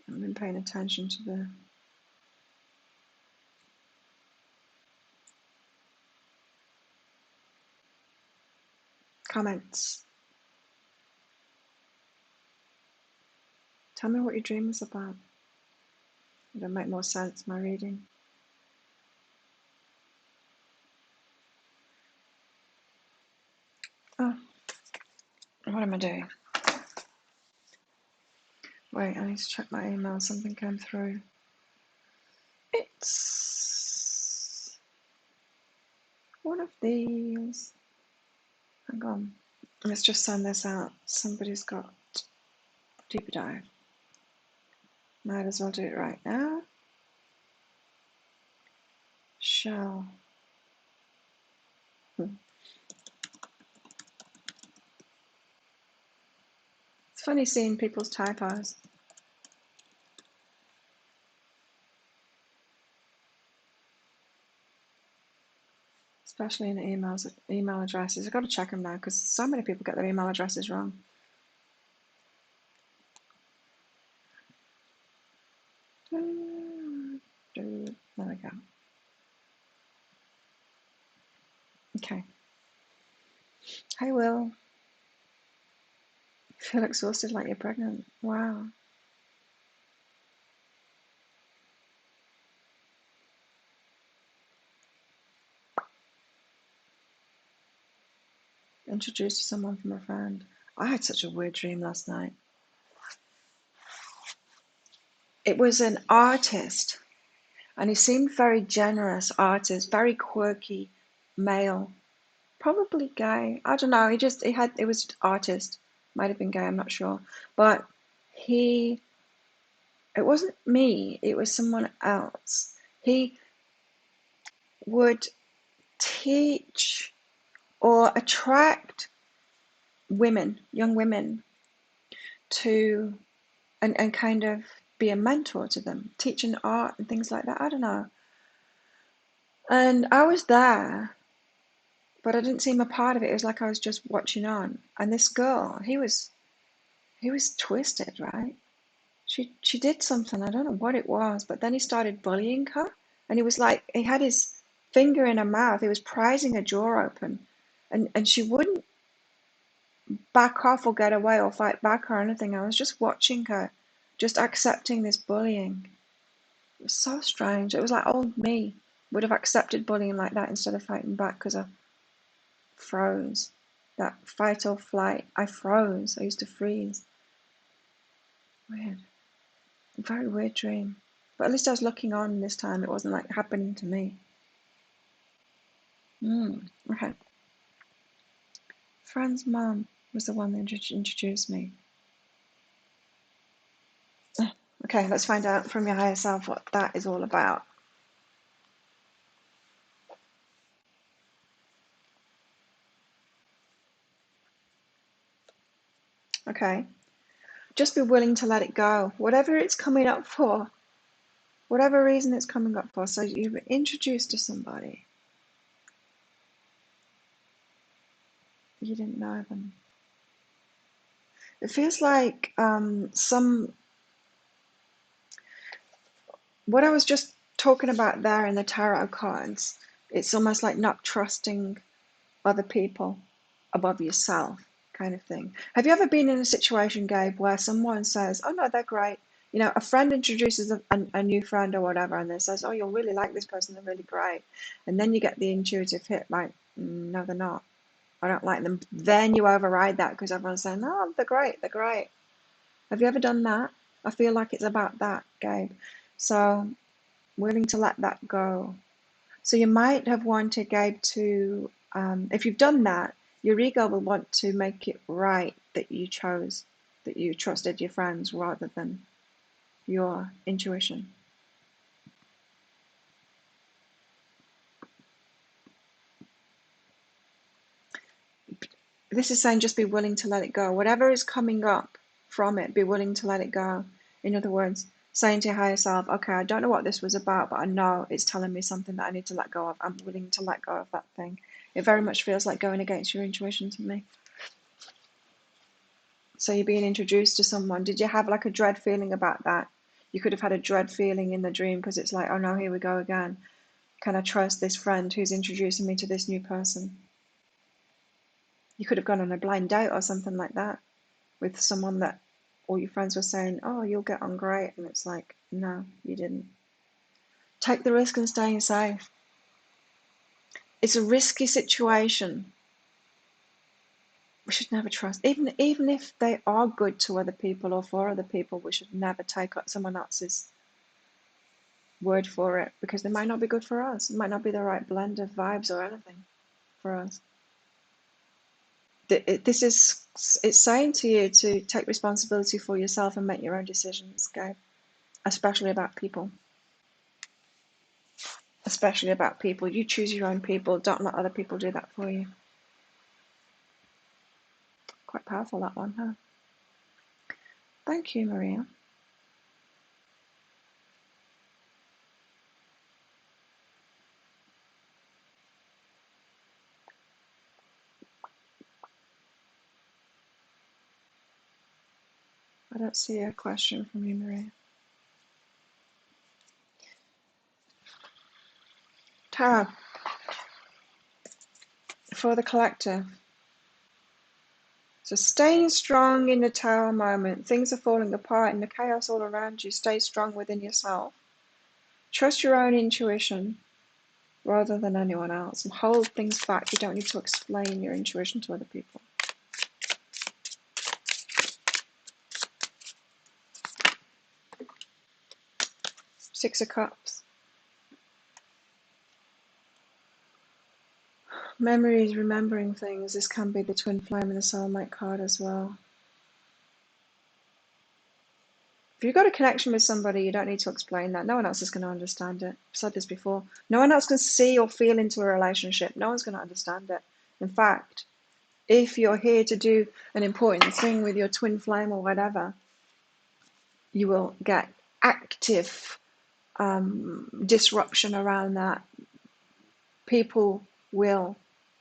haven't been paying attention to the comments. Tell me what your dream is about. It'll make more sense, my reading. Oh, what am I doing? Wait, I need to check my email. Something came through. It's one of these. Hang on. Let's just send this out. Somebody's got deeper dive. Might as well do it right now. Shell. It's funny seeing people's typos. Especially in emails, email addresses. I've got to check them now because so many people get their email addresses wrong. There we go. Okay. Hey, Will. Feel exhausted like you're pregnant. Wow. Introduced to someone from a friend. I had such a weird dream last night. It was an artist, and he seemed very generous artist, very quirky male, probably gay. I don't know. It was artist. Might have been gay, I'm not sure. But it wasn't me, it was someone else. He would teach or attract women, young women, to and kind of be a mentor to them, teaching art and things like that. I don't know. And I was there, but I didn't seem a part of it. It was like I was just watching on. And this girl, he was twisted, right? She did something, I don't know what it was, but then he started bullying her, and he was like he had his finger in her mouth. He was prizing her jaw open, and she wouldn't back off or get away or fight back or anything. I was just watching her, just accepting this bullying. It was so strange. It was like old me would have accepted bullying like that instead of fighting back because I froze. That fight or flight, I froze. I used to freeze. Weird. A very weird dream. But at least I was looking on this time. It wasn't like happening to me. Okay. Friend's mom was the one that introduced me. Okay, let's find out from your higher self what that is all about. Okay. Just be willing to let it go. Whatever it's coming up for, whatever reason it's coming up for. So you were introduced to somebody. You didn't know them. It feels like what I was just talking about there in the tarot cards. It's almost like not trusting other people above yourself, kind of thing. Have you ever been in a situation, Gabe, where someone says, "Oh no, they're great." You know, a friend introduces a new friend or whatever, and they says, "Oh, you'll really like this person. They're really great," and then you get the intuitive hit, like, "No, they're not. I don't like them." Then you override that because everyone's saying, "No, they're great. They're great." Have you ever done that? I feel like it's about that, Gabe. So willing to let that go. So you might have wanted Gabe to, if you've done that, your ego will want to make it right that you trusted your friends rather than your intuition. This is saying just be willing to let it go. Whatever is coming up from it, be willing to let it go. In other words, saying to your higher self, okay, I don't know what this was about, but I know it's telling me something that I need to let go of. I'm willing to let go of that thing. It very much feels like going against your intuition to me. So you're being introduced to someone. Did you have like a dread feeling about that? You could have had a dread feeling in the dream because it's like, oh no, here we go again. Can I trust this friend who's introducing me to this new person? You could have gone on a blind date or something like that with someone that all your friends were saying, oh, you'll get on great. And it's like, no, you didn't. Take the risk and staying safe. It's a risky situation. We should never trust. Even if they are good to other people or for other people, we should never take someone else's word for it because they might not be good for us. It might not be the right blend of vibes or anything for us. It's saying to you to take responsibility for yourself and make your own decisions, Gabe, especially about people. Especially about people. You choose your own people. Don't let other people do that for you. Quite powerful, that one, huh? Thank you, Maria. I don't see a question from you, Maria. Tara, for the collective, So staying strong in the Tower moment, things are falling apart in the chaos all around you. Stay strong within yourself. Trust your own intuition rather than anyone else, and hold things back. You don't need to explain your intuition to other people. Six of Cups. Memories, remembering things. This can be the twin flame and the soulmate card as well. If you've got a connection with somebody, you don't need to explain that. No one else is going to understand it. I've said this before. No one else can see or feel into a relationship. No one's going to understand it. In fact, if you're here to do an important thing with your twin flame or whatever, you will get active disruption around that. People will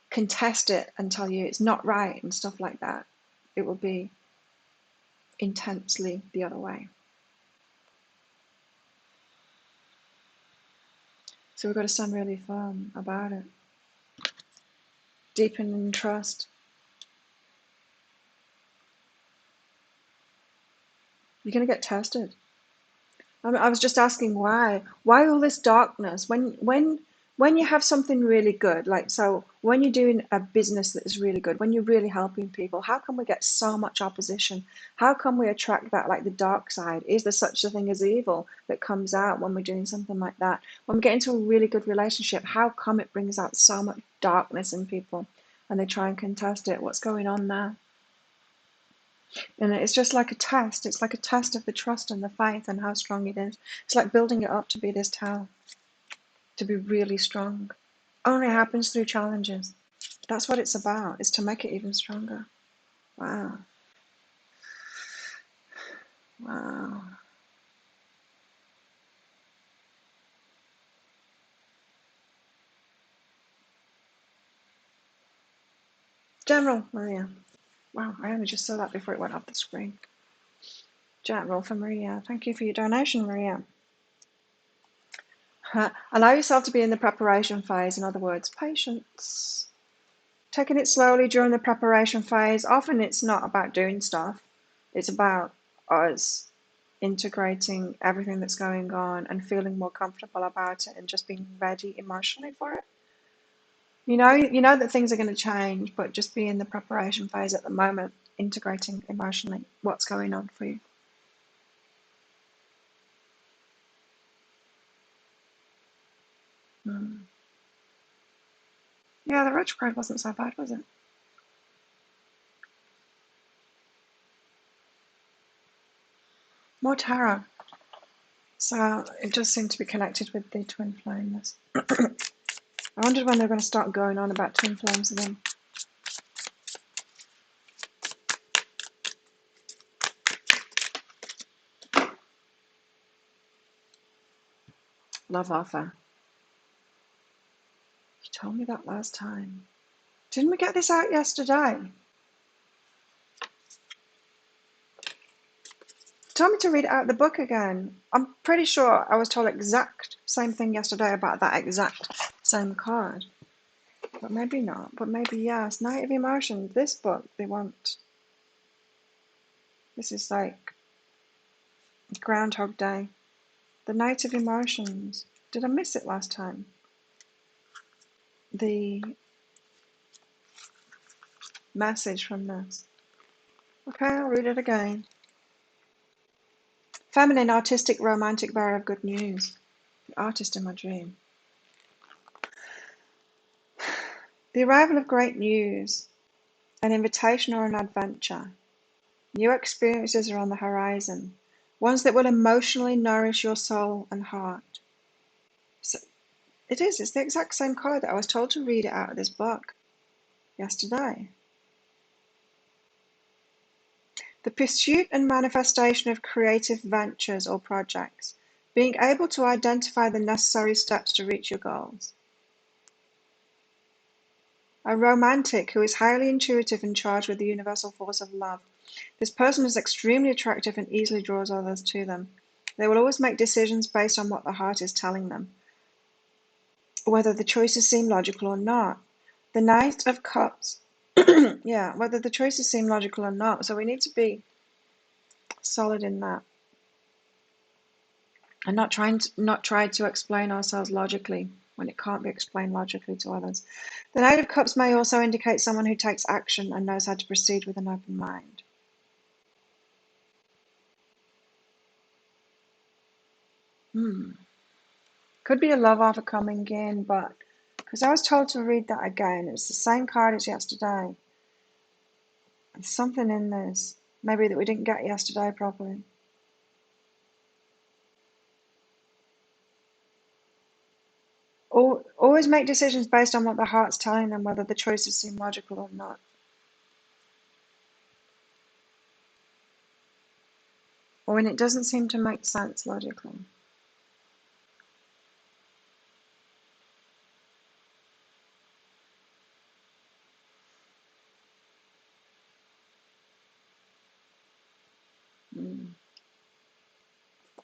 contest it and tell you it's not right and stuff like that. It will be intensely the other way. So we've got to stand really firm about it. Deepen in trust. You're going to get tested. I was just asking why all this darkness when you have something really good, like, so when you're doing a business that is really good, when you're really helping people, how come we get so much opposition? How come we attract that, like the dark side? Is there such a thing as evil that comes out when we're doing something like that? When we get into a really good relationship, how come it brings out so much darkness in people and they try and contest it? What's going on there? And it's just like a test. It's like a test of the trust and the faith and how strong it is. It's like building it up to be this tower, to be really strong. Only happens through challenges. That's what it's about, is to make it even stronger. Wow. Wow. General, Maria. Wow, I only just saw that before it went off the screen. General for Maria. Thank you for your donation, Maria. Allow yourself to be in the preparation phase. In other words, patience. Taking it slowly during the preparation phase. Often it's not about doing stuff. It's about us integrating everything that's going on and feeling more comfortable about it and just being ready emotionally for it. You know that things are going to change, but just be in the preparation phase at the moment, integrating emotionally what's going on for you. Yeah, the retrograde wasn't so bad, was it? More tarot. So it does seem to be connected with the twin flames. I wondered when they're going to start going on about twin flames again. Love offer. You told me that last time. Didn't we get this out yesterday? Told me to read out the book again. I'm pretty sure I was told exact same thing yesterday about that exact same card. But maybe not. But maybe yes. Night of Emotions. This book, they want. This is like Groundhog Day. The Night of Emotions. Did I miss it last time? The message from this. Okay, I'll read it again. Feminine, artistic, romantic bearer of good news. The artist in my dream. The arrival of great news. An invitation or an adventure. New experiences are on the horizon. Ones that will emotionally nourish your soul and heart. So it's the exact same card that I was told to read it out of this book yesterday. The pursuit and manifestation of creative ventures or projects. Being able to identify the necessary steps to reach your goals. A romantic who is highly intuitive and charged with the universal force of love. This person is extremely attractive and easily draws others to them. They will always make decisions based on what the heart is telling them, whether the choices seem logical or not. The Knight of Cups Yeah, whether the choices seem logical or not. So we need to be solid in that, and not try to explain ourselves logically when it can't be explained logically to others. The Knight of Cups may also indicate someone who takes action and knows how to proceed with an open mind. Could be a love offer coming in, but because I was told to read that again, it's the same card as yesterday. There's something in this, maybe that we didn't get yesterday properly. Always make decisions based on what the heart's telling them, whether the choices seem logical or not. Or when it doesn't seem to make sense logically.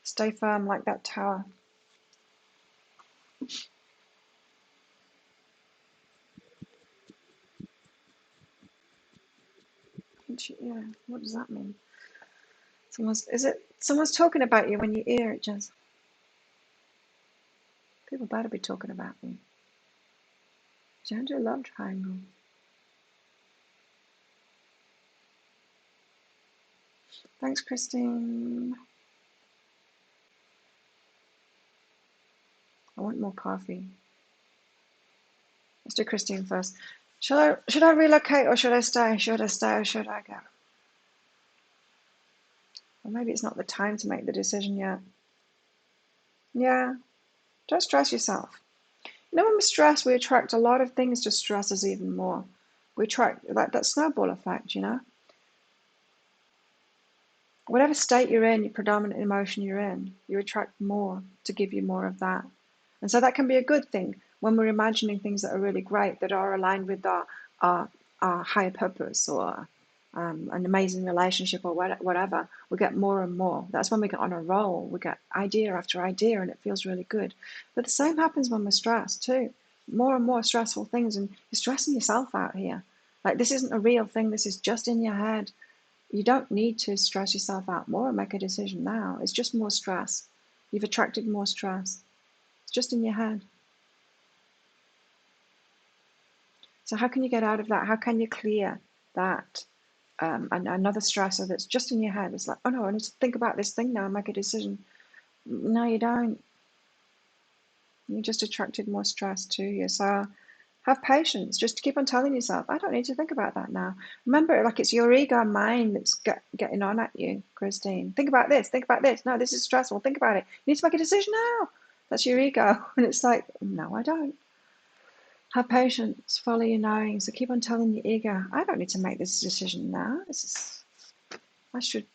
Stay firm like that tower. Yeah, what does that mean? Someone's talking about you when you hear it, just people better be talking about me. Gender love triangle. Thanks, Christine. I want more coffee. Let's do Christine first. Should I relocate or should I stay? Should I stay or should I go? Or maybe it's not the time to make the decision yet. Yeah, don't stress yourself. You know, when we're stressed, we attract a lot of things to stress us even more. We attract that snowball effect, you know? Whatever state you're in, your predominant emotion you're in, you attract more to give you more of that. And so that can be a good thing when we're imagining things that are really great, that are aligned with our higher purpose or an amazing relationship or whatever. We get more and more. That's when we get on a roll. We get idea after idea and it feels really good. But the same happens when we're stressed too. More and more stressful things, and you're stressing yourself out here. Like, this isn't a real thing. This is just in your head. You don't need to stress yourself out more and make a decision now. It's just more stress. You've attracted more stress. It's just in your head. So how can you get out of that? How can you clear that? And another stressor that's just in your head. It's like, oh no, I need to think about this thing now and make a decision. No, you don't. You just attracted more stress to you. So have patience. Just keep on telling yourself, I don't need to think about that now. Remember, like, it's your ego mind that's getting on at you, Christine. Think about this. Think about this. No, this is stressful. Think about it. You need to make a decision now. That's your ego. And it's like, no, I don't. Have patience. Follow your knowing. So keep on telling your ego, I don't need to make this decision now. I should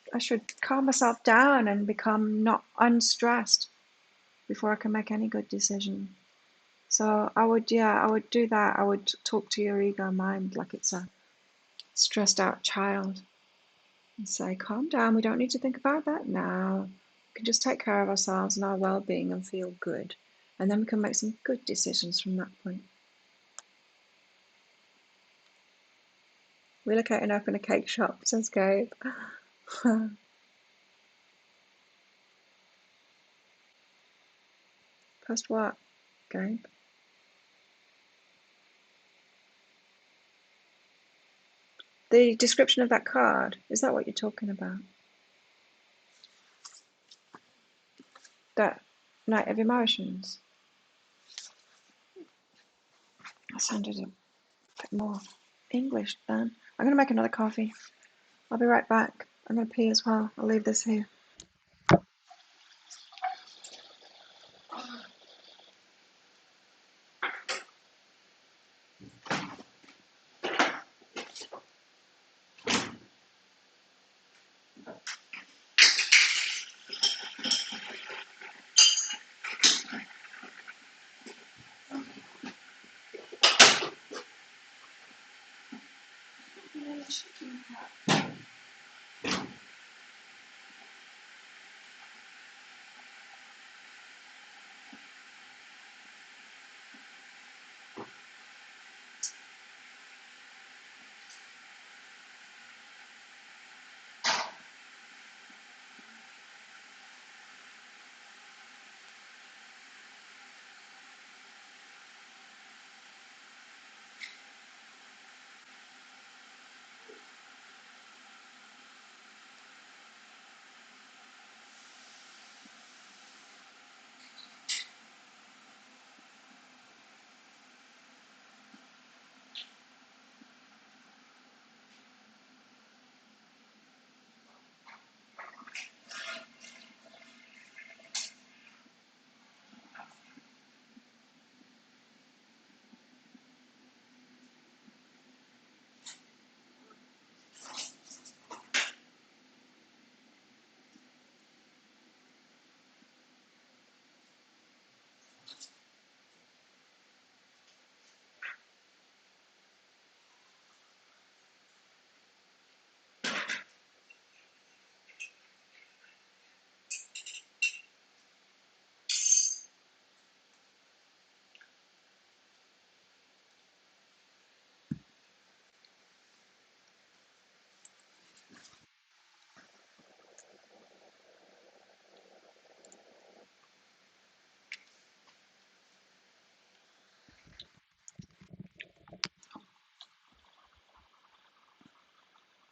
calm myself down and become not unstressed before I can make any good decision. So I would do that. I would talk to your ego mind like it's a stressed out child and say, calm down. We don't need to think about that now. We can just take care of ourselves and our well-being and feel good. And then we can make some good decisions from that point. Relocate and open a cake shop, says Gabe. Post what, Gabe? The description of that card, is that what you're talking about? That Knight of Emotions? I sounded a bit more English then. I'm going to make another coffee. I'll be right back. I'm going to pee as well. I'll leave this here.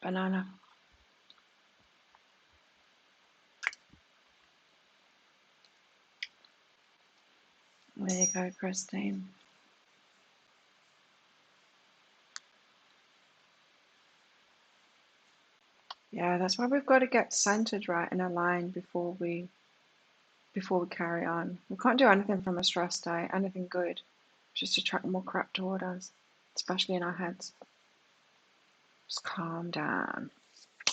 Banana. There you go, Christine. Yeah, that's why we've got to get centered right and aligned before we carry on. We can't do anything from a stress state, anything good, just attract more crap toward us, especially in our heads. Just calm down.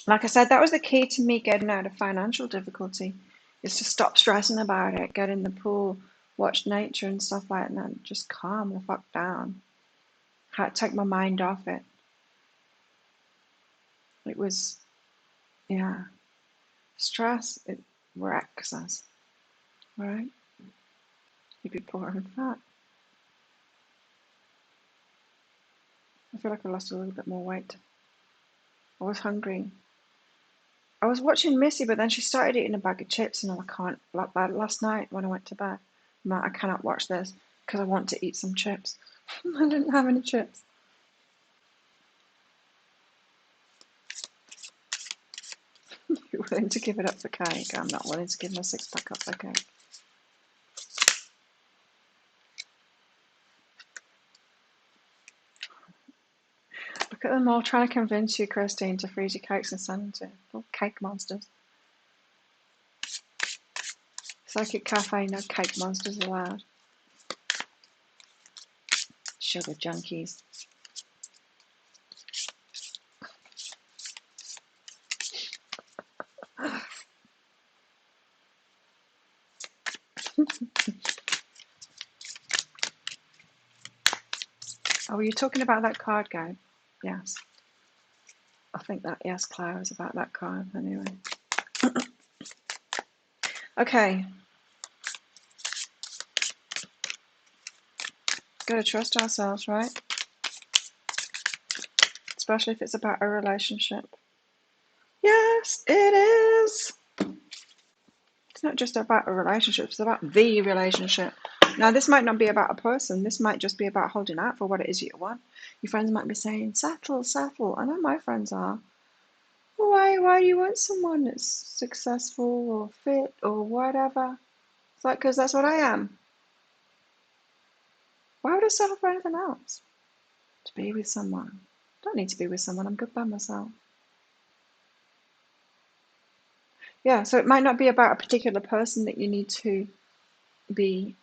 Like I said, that was the key to me getting out of financial difficulty, is to stop stressing about it, get in the pool, watch nature and stuff like that, and just calm the fuck down. Had to take my mind off it. It was, yeah, stress, it wrecks us, right? You'd be poor and fat. I feel like I lost a little bit more weight. I was hungry. I was watching Missy, but then she started eating a bag of chips, and I can't. Like last night when I went to bed, I'm like, I cannot watch this because I want to eat some chips. I didn't have any chips. You're willing to give it up for cake? I'm not willing to give my 6-pack up for cake. Look at them all trying to convince you, Christine, to freeze your cakes and send them to you. Little cake monsters. Psychic Cafe, no cake monsters allowed. Sugar junkies. Oh, were you talking about that card game? Yes. I think that, yes, Claire, was about that card anyway. Okay. Gotta trust ourselves, right? Especially if it's about a relationship. Yes, it is. It's not just about a relationship, it's about the relationship. Now, this might not be about a person. This might just be about holding out for what it is you want. Your friends might be saying, settle, settle. I know my friends are. Why do you want someone that's successful or fit or whatever? It's like, because that's what I am. Why would I settle for anything else? To be with someone. I don't need to be with someone. I'm good by myself. Yeah, so it might not be about a particular person that you need to be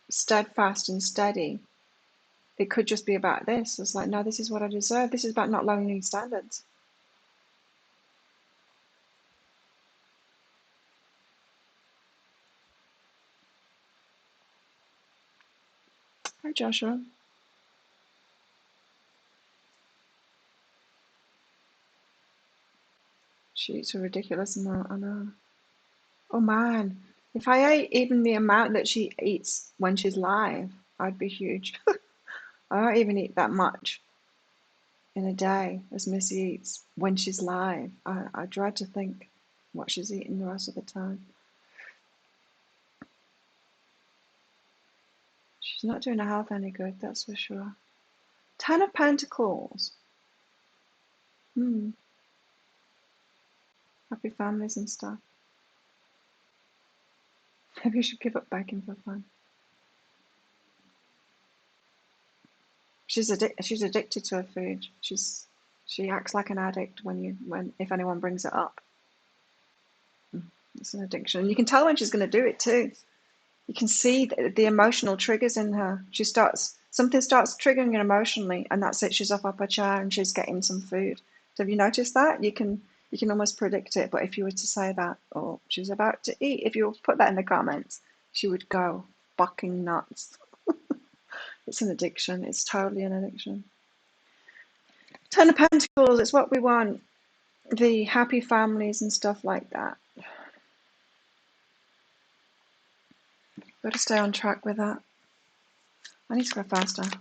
steadfast and steady. It could just be about this. It's like, no, this is what I deserve. This is about not lowering any standards. Hi, Joshua. She eats a ridiculous amount, I know. Oh man, if I ate even the amount that she eats when she's live, I'd be huge. I don't even eat that much in a day as Missy eats when she's live. I dread to think what she's eating the rest of the time. She's not doing her health any good, that's for sure. 10 of Pentacles. Happy families and stuff. Maybe you should give up baking for fun. She's addicted to her food. She acts like an addict if anyone brings it up. It's an addiction. And you can tell when she's going to do it too. You can see the emotional triggers in her. Something starts triggering her emotionally, and that's it. She's off her chair and she's getting some food. So have you noticed that? You can almost predict it. But if you were to say that, or she's about to eat, if you put that in the comments, she would go fucking nuts. It's an addiction. It's totally an addiction. 10 of Pentacles, it's what we want. The happy families and stuff like that. Got to stay on track with that. I need to go faster. I've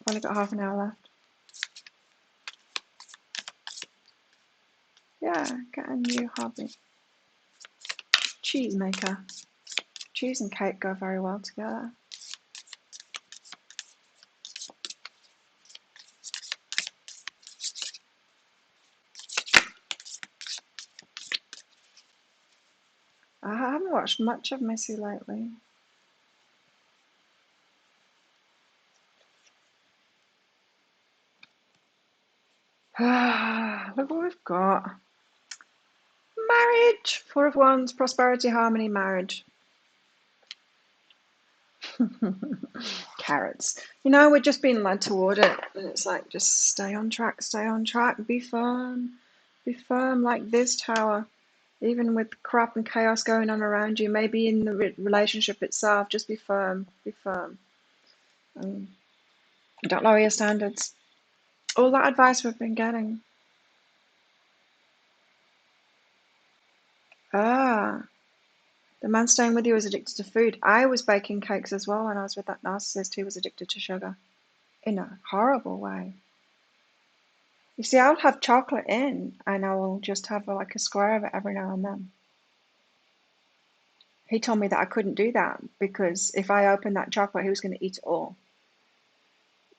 only got half an hour left. Yeah, get a new hobby. Cheese maker. Cheese and cake go very well together. haven't watched much of Missy lately. Look what we've got. Marriage. Four of Wands, prosperity, harmony, marriage. Carrots. You know, we're just being led toward it. And it's like, just stay on track, be firm. Be firm like this tower. Even with crap and chaos going on around you, maybe in the relationship itself, just be firm. Be firm. Don't lower your standards. All that advice we've been getting. Ah, the man staying with you is addicted to food. I was baking cakes as well when I was with that narcissist who was addicted to sugar in a horrible way. You see, I'll have chocolate in and I will just have like a square of it every now and then. He told me that I couldn't do that because if I opened that chocolate, he was going to eat it all.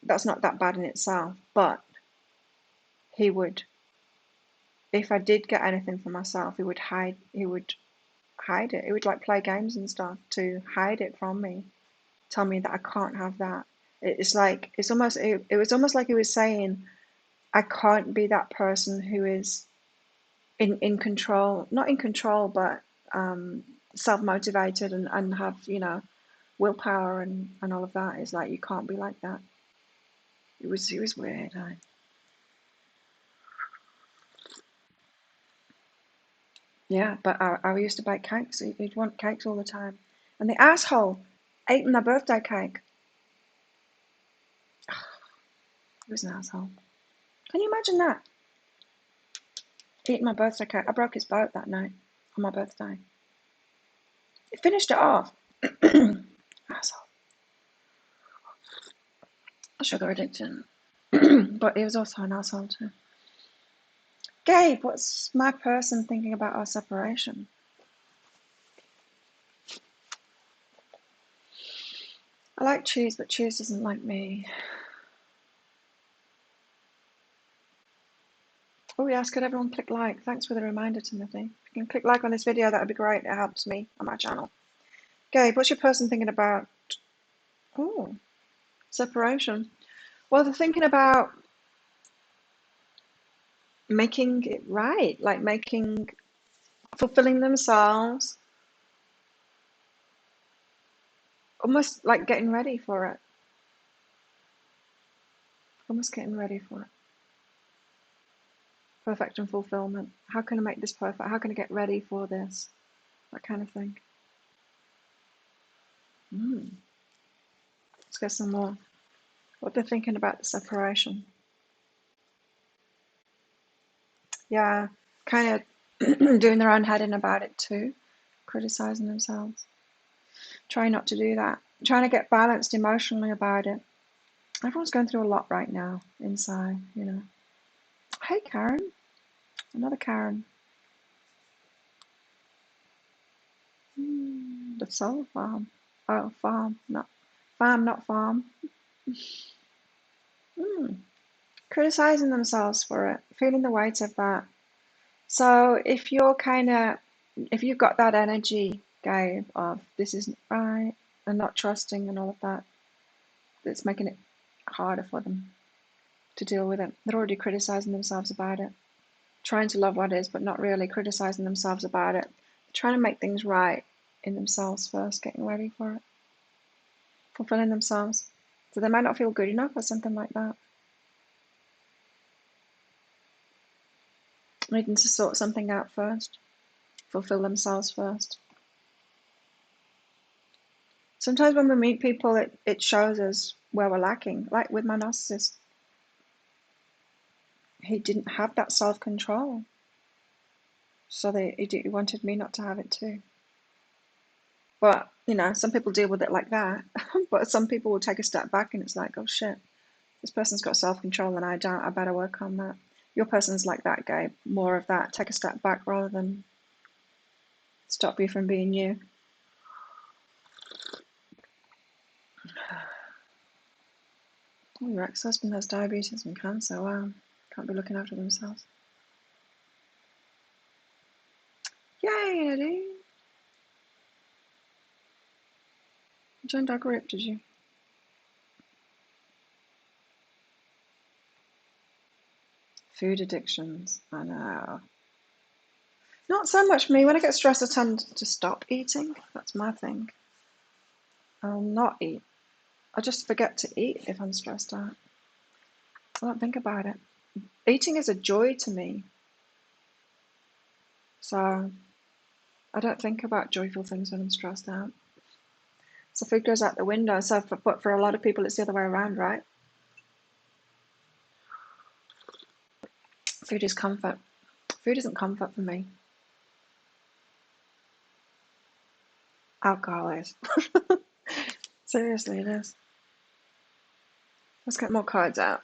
That's not that bad in itself, but he would, if I did get anything for myself, he would hide it. He would like play games and stuff to hide it from me. Tell me that I can't have that. It was almost like he was saying, I can't be that person who is in control, not in control, but self-motivated and have, willpower and all of that. It's like, you can't be like that. It was weird. Yeah, but I used to bake cakes. He'd want cakes all the time. And the asshole ate my birthday cake. He was an asshole. Can you imagine that? Eating my birthday cake. I broke his boat that night on my birthday. He finished it off. Asshole. Sugar addiction. But he was also an asshole too. Gabe, what's my person thinking about our separation? I like cheese, but cheese doesn't like me. Oh yes, could everyone click like? Thanks for the reminder, Timothy. If you can click like on this video, that would be great. It helps me on my channel. Gabe, what's your person thinking about? Oh, separation. Well, they're thinking about making it right, like fulfilling themselves, almost like getting ready for it. Almost getting ready for it. Perfect and fulfillment. How can I make this perfect? How can I get ready for this? That kind of thing. Let's get some more. What they're thinking about the separation. Yeah, kind of doing their own head in about it too. Criticizing themselves. Trying not to do that. Trying to get balanced emotionally about it. Everyone's going through a lot right now inside, Hey, Karen. Another Karen. The soul farm. Oh, farm, not farm. Criticizing themselves for it, feeling the weight of that. So if you've got that energy, Gabe, of this isn't right and not trusting and all of that, it's making it harder for them to deal with it. They're already criticizing themselves about it, trying to love what is, but not really criticizing themselves about it. They're trying to make things right in themselves first, getting ready for it, fulfilling themselves. So they might not feel good enough or something like that. Needing to sort something out first, fulfill themselves first. Sometimes when we meet people, it shows us where we're lacking. Like with my narcissist, he didn't have that self-control. So he wanted me not to have it too. But, some people deal with it like that. But some people will take a step back and it's like, oh shit, this person's got self-control and I don't. I better work on that. Your person's like that, Gabe. More of that. Take a step back rather than stop you from being you. Oh, your ex-husband has diabetes and cancer. Wow. Can't be looking after themselves. Yay, Nadine. joined our group, did you? Food addictions. I know. Not so much me. When I get stressed, I tend to stop eating. That's my thing. I'll not eat. I just forget to eat if I'm stressed out. I don't think about it. Eating is a joy to me. So I don't think about joyful things when I'm stressed out. So food goes out the window. But for a lot of people, it's the other way around, right? Food is comfort. Food isn't comfort for me. Alcohol is. Seriously, it is. Let's get more cards out.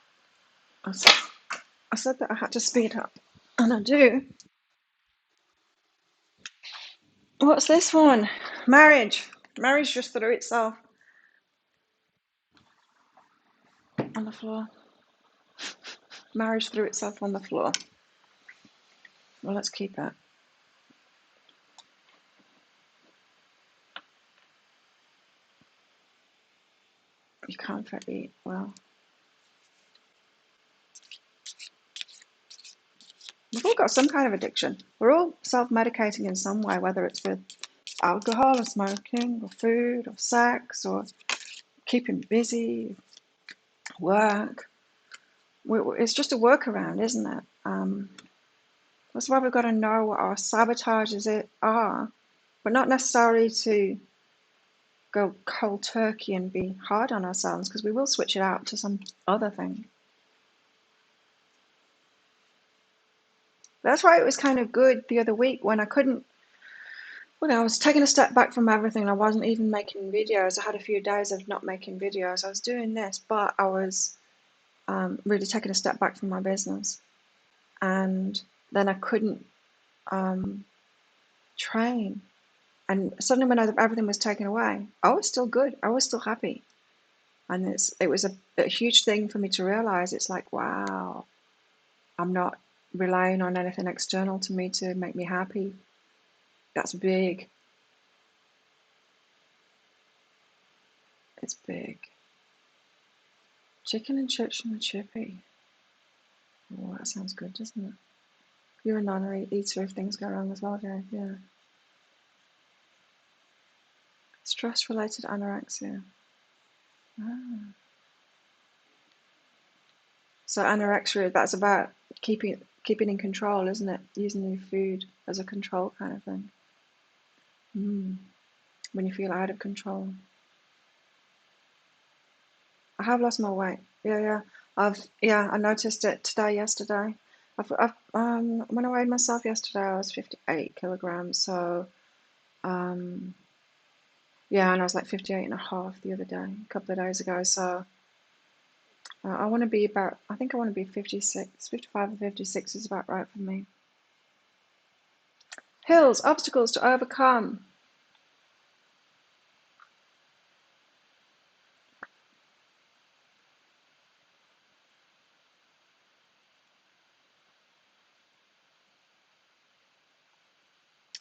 I said that I had to speed up, and I do. What's this one? Marriage. Marriage just threw itself on the floor. Marriage threw itself on the floor. Well, let's keep it. You can't eat. Well, we've all got some kind of addiction. We're all self-medicating in some way, whether it's with alcohol or smoking or food or sex or keeping busy, work. It's just a workaround, isn't it? That's why we've got to know what our sabotages are, but not necessarily to go cold turkey and be hard on ourselves, because we will switch it out to some other thing. That's why it was kind of good the other week when I was taking a step back from everything. I wasn't even making videos. I had a few days of not making videos. I was doing this, but I was really taking a step back from my business. And then I couldn't train. And suddenly when everything was taken away, I was still good. I was still happy. And it was a huge thing for me to realize. It's like, wow, I'm not relying on anything external to me to make me happy. That's big. It's big. Chicken and chips from a chippy. Oh, that sounds good, doesn't it? You're a non-eater if things go wrong as well, Jay. Yeah. Stress-related anorexia. Ah. So anorexia, that's about keeping in control, isn't it? Using your food as a control kind of thing. When you feel out of control. I have lost my weight. Yeah. I noticed it yesterday. When I weighed myself yesterday, I was 58 kilograms. So, and I was like 58 and a half the other day, a couple of days ago. So, I want to be I think I want to be 56, 55 or 56 is about right for me. Hills, obstacles to overcome.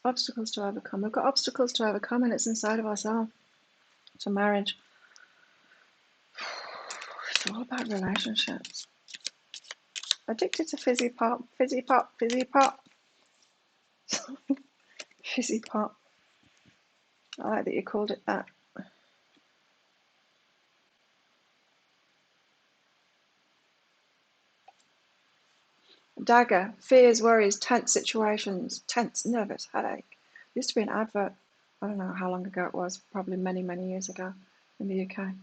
Obstacles to overcome. We've got obstacles to overcome, and it's inside of ourselves. It's a marriage. It's all about relationships. Addicted to fizzy pop, fizzy pop, fizzy pop. Fizzy pop. I like that you called it that. Dagger, fears, worries, tense situations, tense, nervous, headache. Used to be an advert. I don't know how long ago it was, probably many, many years ago in the UK,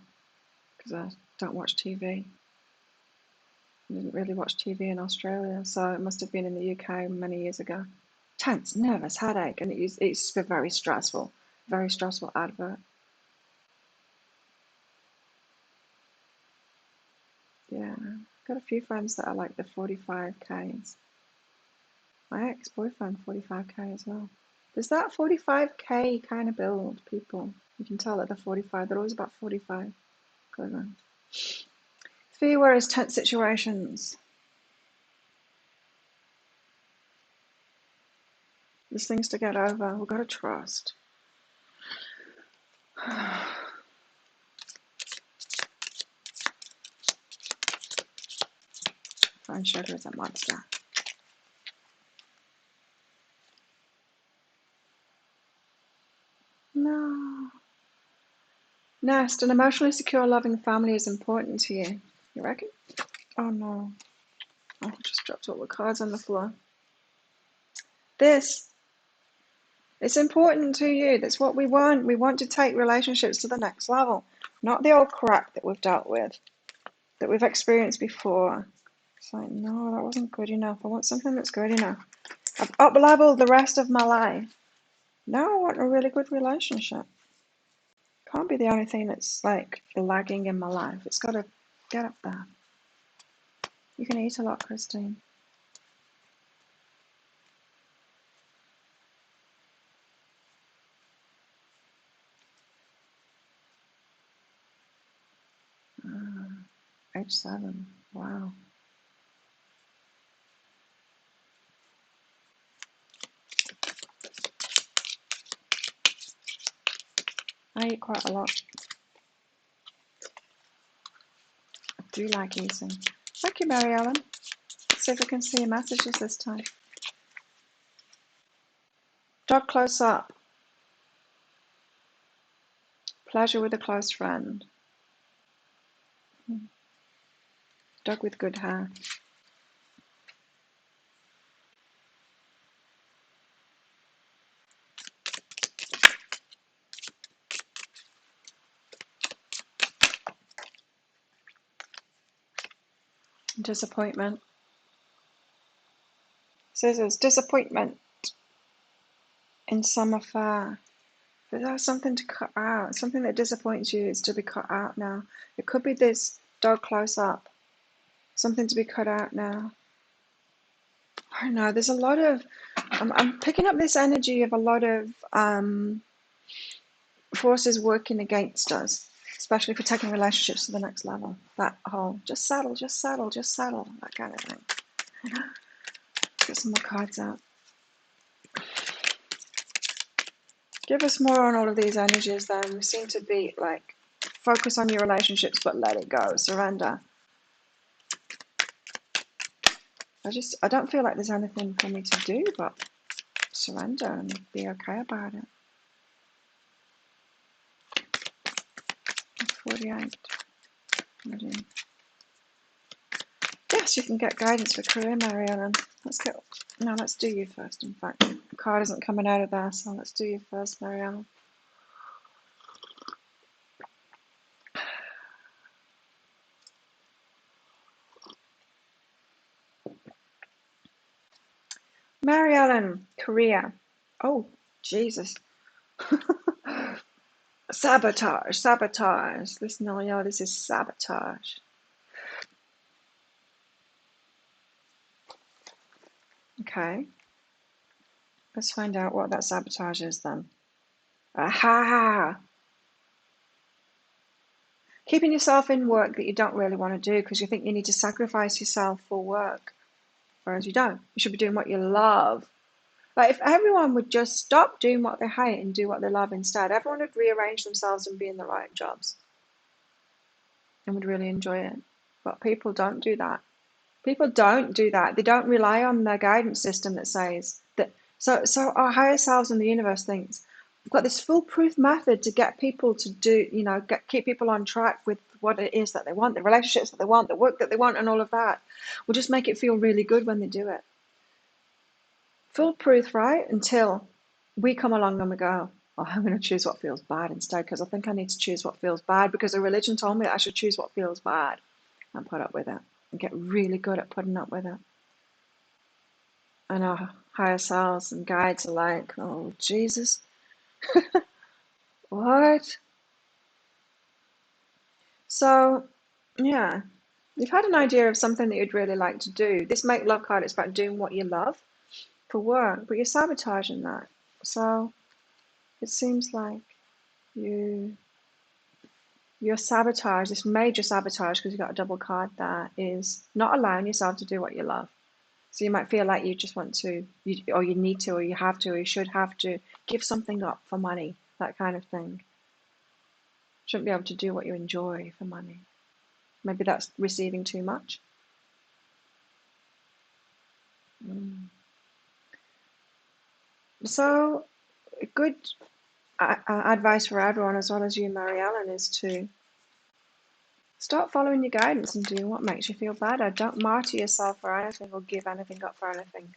because I don't watch TV. I didn't really watch TV in Australia, so it must have been in the UK many years ago. Tense, nervous, headache, and it's very stressful advert. Yeah, got a few friends that are like the 45Ks. My ex-boyfriend 45K as well. There's that 45K kind of build, people. You can tell that they're 45. They're always about 45. Going on. Fear, worries, tense situations. There's things to get over. We've got to trust. Brown sugar is a monster. No. Next, an emotionally secure, loving family is important to you. You reckon? Oh no. Oh, I just dropped all the cards on the floor. This, it's important to you. That's what we want. We want to take relationships to the next level. Not the old crap that we've dealt with, that we've experienced before. It's like, no, that wasn't good enough. I want something that's good enough. I've up-leveled the rest of my life. Now I want a really good relationship. Can't be the only thing that's like lagging in my life. It's got to get up there. You can eat a lot, Christine. Age 7. Wow. I eat quite a lot. I do like eating. Thank you, Mary Ellen. Let's see if I can see your messages this time. Dog close up. Pleasure with a close friend. Dog with good hair. Disappointment. Scissors. Disappointment in some affair. But there's something to cut out. Something that disappoints you is to be cut out now. It could be this dog close up. Something to be cut out now. I don't know. There's a lot of... I'm picking up this energy of a lot of forces working against us, especially for taking relationships to the next level. That whole just settle, just settle, just settle, that kind of thing. Get some more cards out. Give us more on all of these energies then. We seem to be like, focus on your relationships but let it go, surrender. I don't feel like there's anything for me to do but surrender and be okay about it. 48. Yes, you can get guidance for career, Marianne. Let's do you first, in fact. The card isn't coming out of there, so let's do you first, Marianne. Mary Ellen, career. Oh, Jesus. Sabotage, sabotage. Listen, y'all, this is sabotage. Okay. Let's find out what that sabotage is then. Aha! Keeping yourself in work that you don't really want to do because you think you need to sacrifice yourself for work. Whereas you don't. You should be doing what you love. Like if everyone would just stop doing what they hate and do what they love instead, everyone would rearrange themselves and be in the right jobs and would really enjoy it. But people don't do that. People don't do that. They don't rely on their guidance system that says that. So our higher selves in the universe thinks we've got this foolproof method to get people to do, keep people on track with what it is that they want, the relationships that they want, the work that they want, and all of that. We'll just make it feel really good when they do it. Foolproof, right? Until we come along and we go, oh, I'm going to choose what feels bad instead because I think I need to choose what feels bad because a religion told me that I should choose what feels bad and put up with it and get really good at putting up with it. And our higher selves and guides are like, oh, Jesus. What? So, yeah, you've had an idea of something that you'd really like to do. This Make Love card is about doing what you love for work, but you're sabotaging that. So it seems like your sabotage, this major sabotage, because you've got a double card there, is not allowing yourself to do what you love. So you might feel like you just want to, or you need to, or you have to, or you should have to give something up for money, that kind of thing. Shouldn't be able to do what you enjoy for money. Maybe that's receiving too much. So good advice for everyone, as well as you, Mary Ellen, is to start following your guidance and doing what makes you feel better. Don't martyr yourself for anything or give anything up for anything.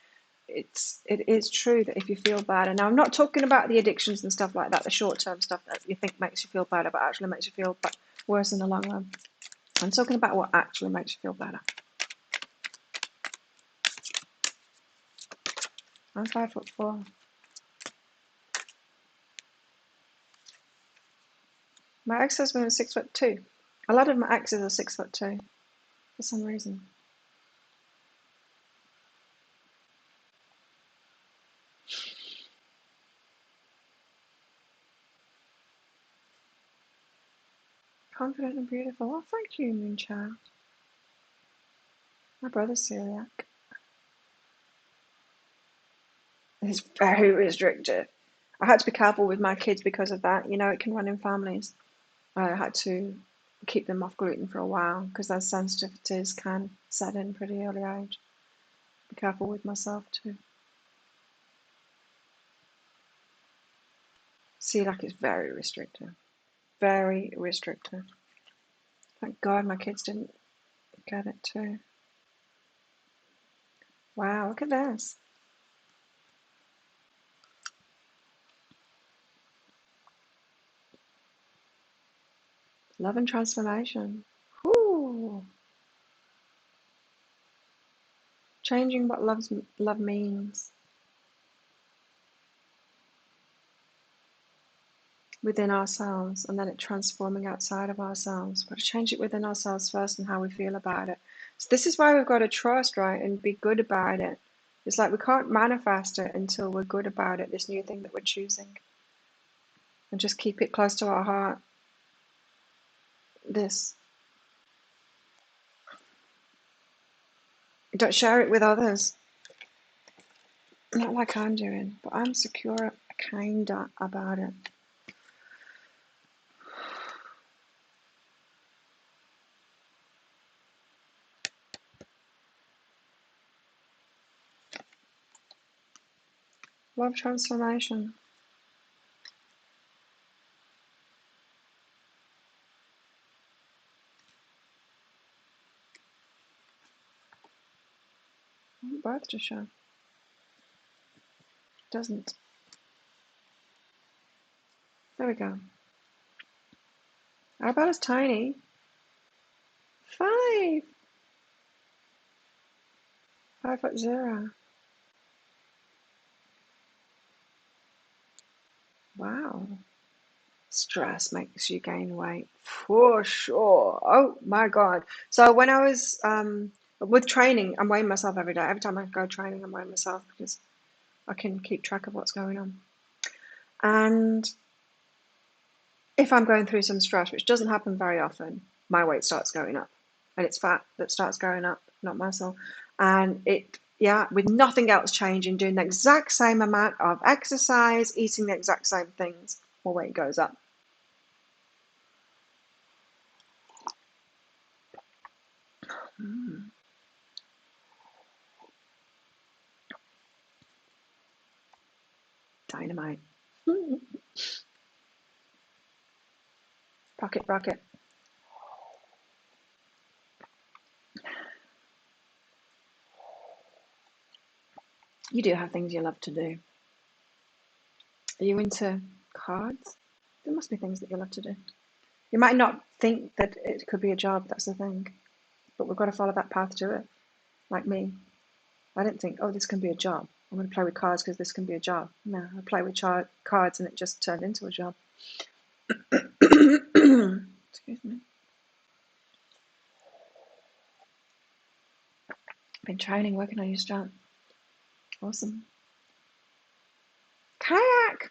It is true that if you feel better, now I'm not talking about the addictions and stuff like that, the short-term stuff that you think makes you feel better, but actually makes you feel worse in the long run. I'm talking about what actually makes you feel better. I'm 5'4". My ex-husband was 6'2". A lot of my exes are 6'2" for some reason. Confident and beautiful. Oh, thank you, Moonchild. My brother's celiac. It's very restrictive. I had to be careful with my kids because of that. You know, it can run in families. I had to keep them off gluten for a while because those sensitivities can set in pretty early age. Be careful with myself too. Celiac is very restrictive. Very restrictive. Thank God my kids didn't get it too. Wow, look at this. Love and transformation. Whoo. Changing what love means within ourselves, and then it transforming outside of ourselves. We've got to change it within ourselves first and how we feel about it. So this is why we've got to trust, right, and be good about it. It's like we can't manifest it until we're good about it, this new thing that we're choosing. And just keep it close to our heart. This. Don't share it with others. Not like I'm doing, but I'm secure, kinda about it. Love transformation. I want both to show. Doesn't. There we go. Our bell is tiny. 5. 5'0". Wow. Stress makes you gain weight for sure. Oh my God. So when I was with training, I'm weighing myself every day. Every time I go training, I'm weighing myself because I can keep track of what's going on. And if I'm going through some stress, which doesn't happen very often, my weight starts going up. And it's fat that starts going up, not muscle. And with nothing else changing, doing the exact same amount of exercise, eating the exact same things, my weight goes up. Dynamite. Rocket. You do have things you love to do. Are you into cards? There must be things that you love to do. You might not think that it could be a job, that's the thing. But we've got to follow that path to it. Like me. I didn't think, oh, this can be a job. I'm going to play with cards because this can be a job. No, I play with cards and it just turned into a job. Excuse me. Been training, working on your strength. Awesome. Kayak!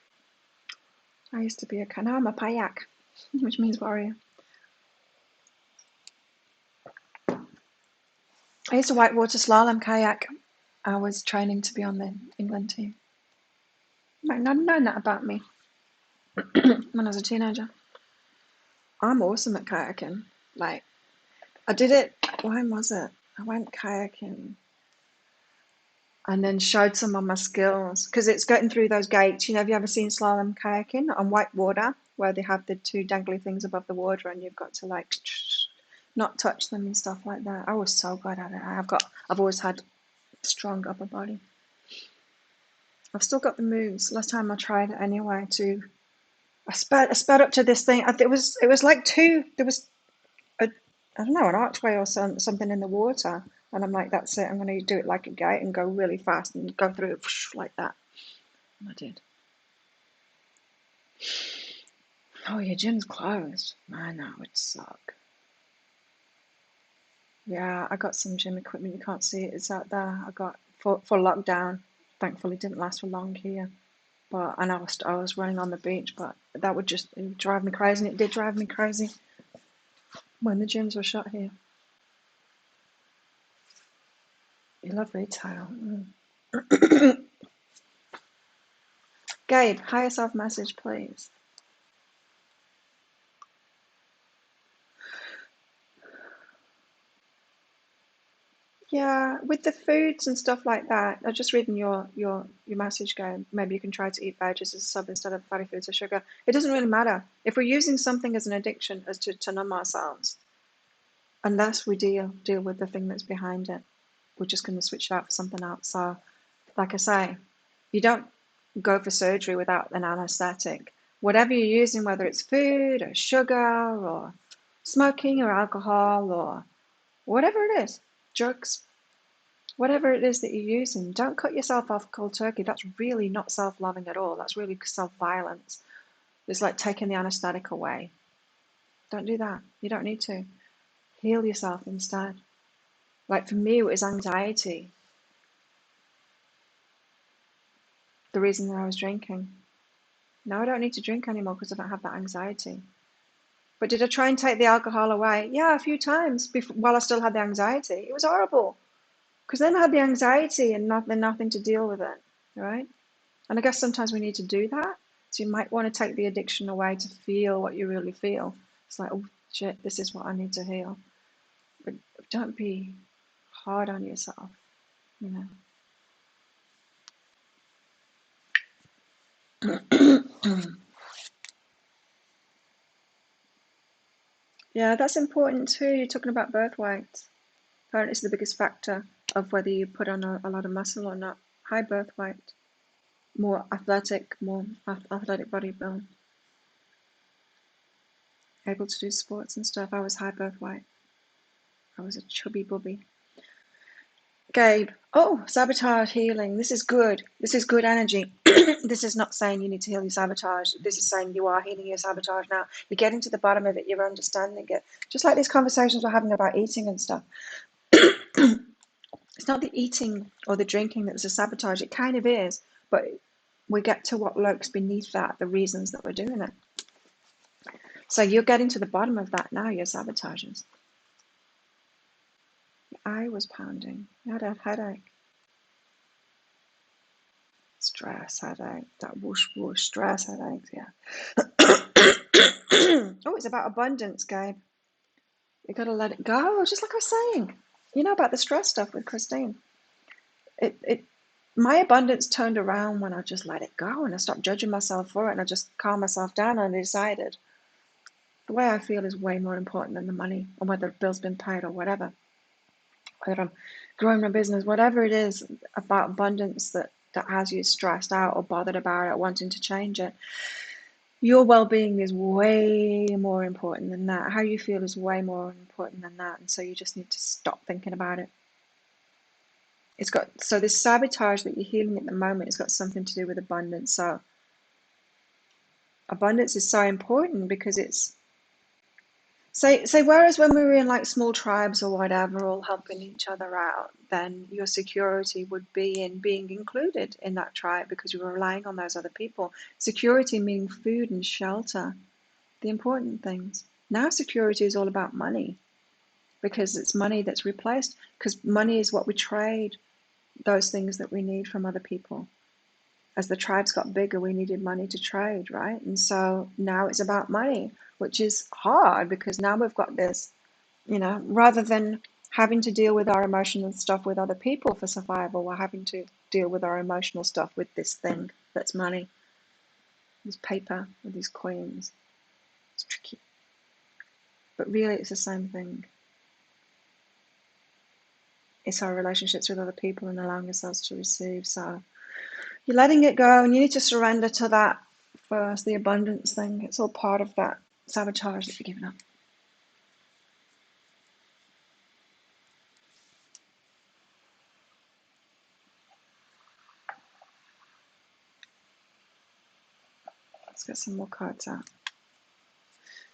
I used to be now I'm a payak, which means warrior. I used to whitewater slalom kayak. I was training to be on the England team. You might not know that about me when I was a teenager. I'm awesome at kayaking. Like, I did it, when was it? I went kayaking and then showed some of my skills because it's getting through those gates. Have you ever seen slalom kayaking on white water where they have the two dangly things above the water and you've got to like not touch them and stuff like that? I was so good at it. I've always had strong upper body. I've still got the moves. Last time I tried it anyway, I sped up to this thing. It was like there was a, I don't know, an archway or something in the water. And I'm like, that's it. I'm going to do it like a gate and go really fast and go through it like that. And I did. Oh, your gym's closed. I know, it suck. Yeah, I got some gym equipment. You can't see it. It's out there. I got for lockdown. Thankfully, it didn't last for long here. But and I was running on the beach, but that would just drive me crazy. And it did drive me crazy when the gyms were shut here. You love retail. Gabe, higher self message, please. Yeah, with the foods and stuff like that. I'm just reading your message, Gabe. Maybe you can try to eat veg as a sub instead of fatty foods or sugar. It doesn't really matter if we're using something as an addiction as to numb ourselves. Unless we deal with the thing that's behind it, we're just going to switch it out for something else. So, like I say, you don't go for surgery without an anesthetic. Whatever you're using, whether it's food or sugar or smoking or alcohol or whatever it is, drugs, whatever it is that you're using, don't cut yourself off cold turkey. That's really not self-loving at all. That's really self-violence. It's like taking the anesthetic away. Don't do that. You don't need to. Heal yourself instead. Like for me, it was anxiety. The reason that I was drinking. Now I don't need to drink anymore because I don't have that anxiety. But did I try and take the alcohol away? Yeah, a few times while I still had the anxiety. It was horrible because then I had the anxiety and nothing to deal with it, right? And I guess sometimes we need to do that. So you might want to take the addiction away to feel what you really feel. It's like, oh shit, this is what I need to heal. But don't be hard on yourself, you know. Yeah, that's important too. You're talking about birth weight. Apparently, it's the biggest factor of whether you put on a lot of muscle or not. High birth weight, more athletic body build, able to do sports and stuff. I was high birth weight. I was a chubby bubby. Gabe, oh, sabotage healing. This is good. This is good energy. This is not saying you need to heal your sabotage. This is saying you are healing your sabotage now. You're getting to the bottom of it. You're understanding it. Just like these conversations we're having about eating and stuff. It's not the eating or the drinking that's a sabotage. It kind of is, but we get to what lurks beneath that, the reasons that we're doing it. So you're getting to the bottom of that now, your sabotages. Your eye was pounding. You had a headache. Stress headache. That whoosh whoosh stress headaches, yeah. Oh, it's about abundance, Gabe. You gotta let it go, just like I was saying. You know about the stress stuff with Christine. My abundance turned around when I just let it go and I stopped judging myself for it and I just calmed myself down and I decided the way I feel is way more important than the money or whether the bill's been paid or whatever. Whether I'm growing my business, whatever it is about abundance that has you stressed out or bothered about it, wanting to change it. Your well-being is way more important than that. How you feel is way more important than that. And so you just need to stop thinking about it. So this sabotage that you're healing at the moment, it's got something to do with abundance. So abundance is so important because it's whereas when we were in like small tribes or whatever, all helping each other out, then your security would be in being included in that tribe because you were relying on those other people. Security meaning food and shelter, the important things. Now security is all about money because it's money that's replaced, because money is what we trade those things that we need from other people. As the tribes got bigger, we needed money to trade, right? And so now it's about money, which is hard because now we've got this, rather than having to deal with our emotional stuff with other people for survival. We're having to deal with our emotional stuff with this thing that's money, this paper, with these coins. It's tricky. But really, it's the same thing. It's our relationships with other people and allowing ourselves to receive. So you're letting it go, and you need to surrender to that first, the abundance thing. It's all part of that sabotage that you're giving up. Let's get some more cards out.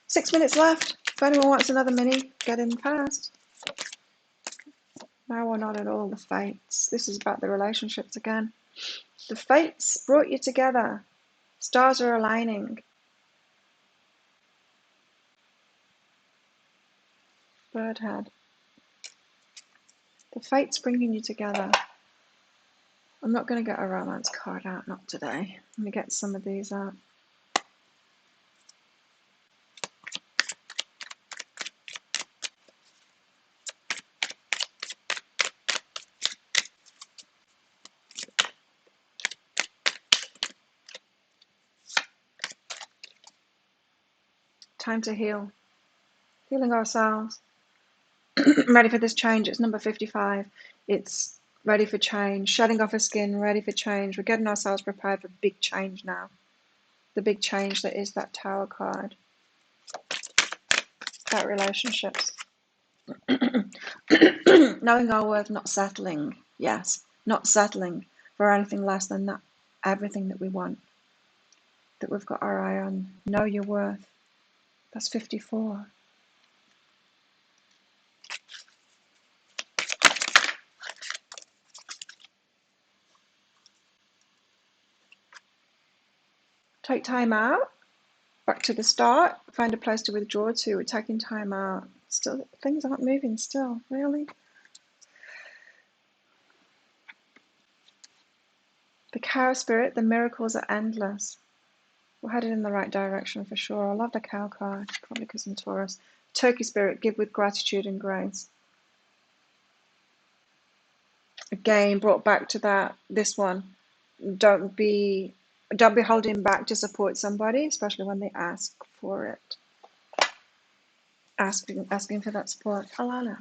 6 minutes left. If anyone wants another mini, get in fast. No, we're not at all the fates. This is about the relationships again. The fates brought you together. Stars are aligning. Birdhead. The fates bringing you together. I'm not going to get a romance card out, not today. I'm going to get some of these out. Time to heal. Healing ourselves. Ready for this change. It's number 55. It's ready for change. Shedding off our skin, ready for change. We're getting ourselves prepared for big change now. The big change that is that Tower card. About relationships. Knowing our worth, not settling. Yes, not settling for anything less than that. Everything that we want. That we've got our eye on. Know your worth. That's 54. Take time out. Back to the start. Find a place to withdraw to. We're taking time out. Still, things aren't moving still. Really? The cow spirit, the miracles are endless. We're headed in the right direction for sure. I love the cow card, probably because I'm Taurus. Turkey spirit, give with gratitude and grace. Again, brought back to that. This one, don't be holding back to support somebody, especially when they ask for it. Asking for that support. Alana,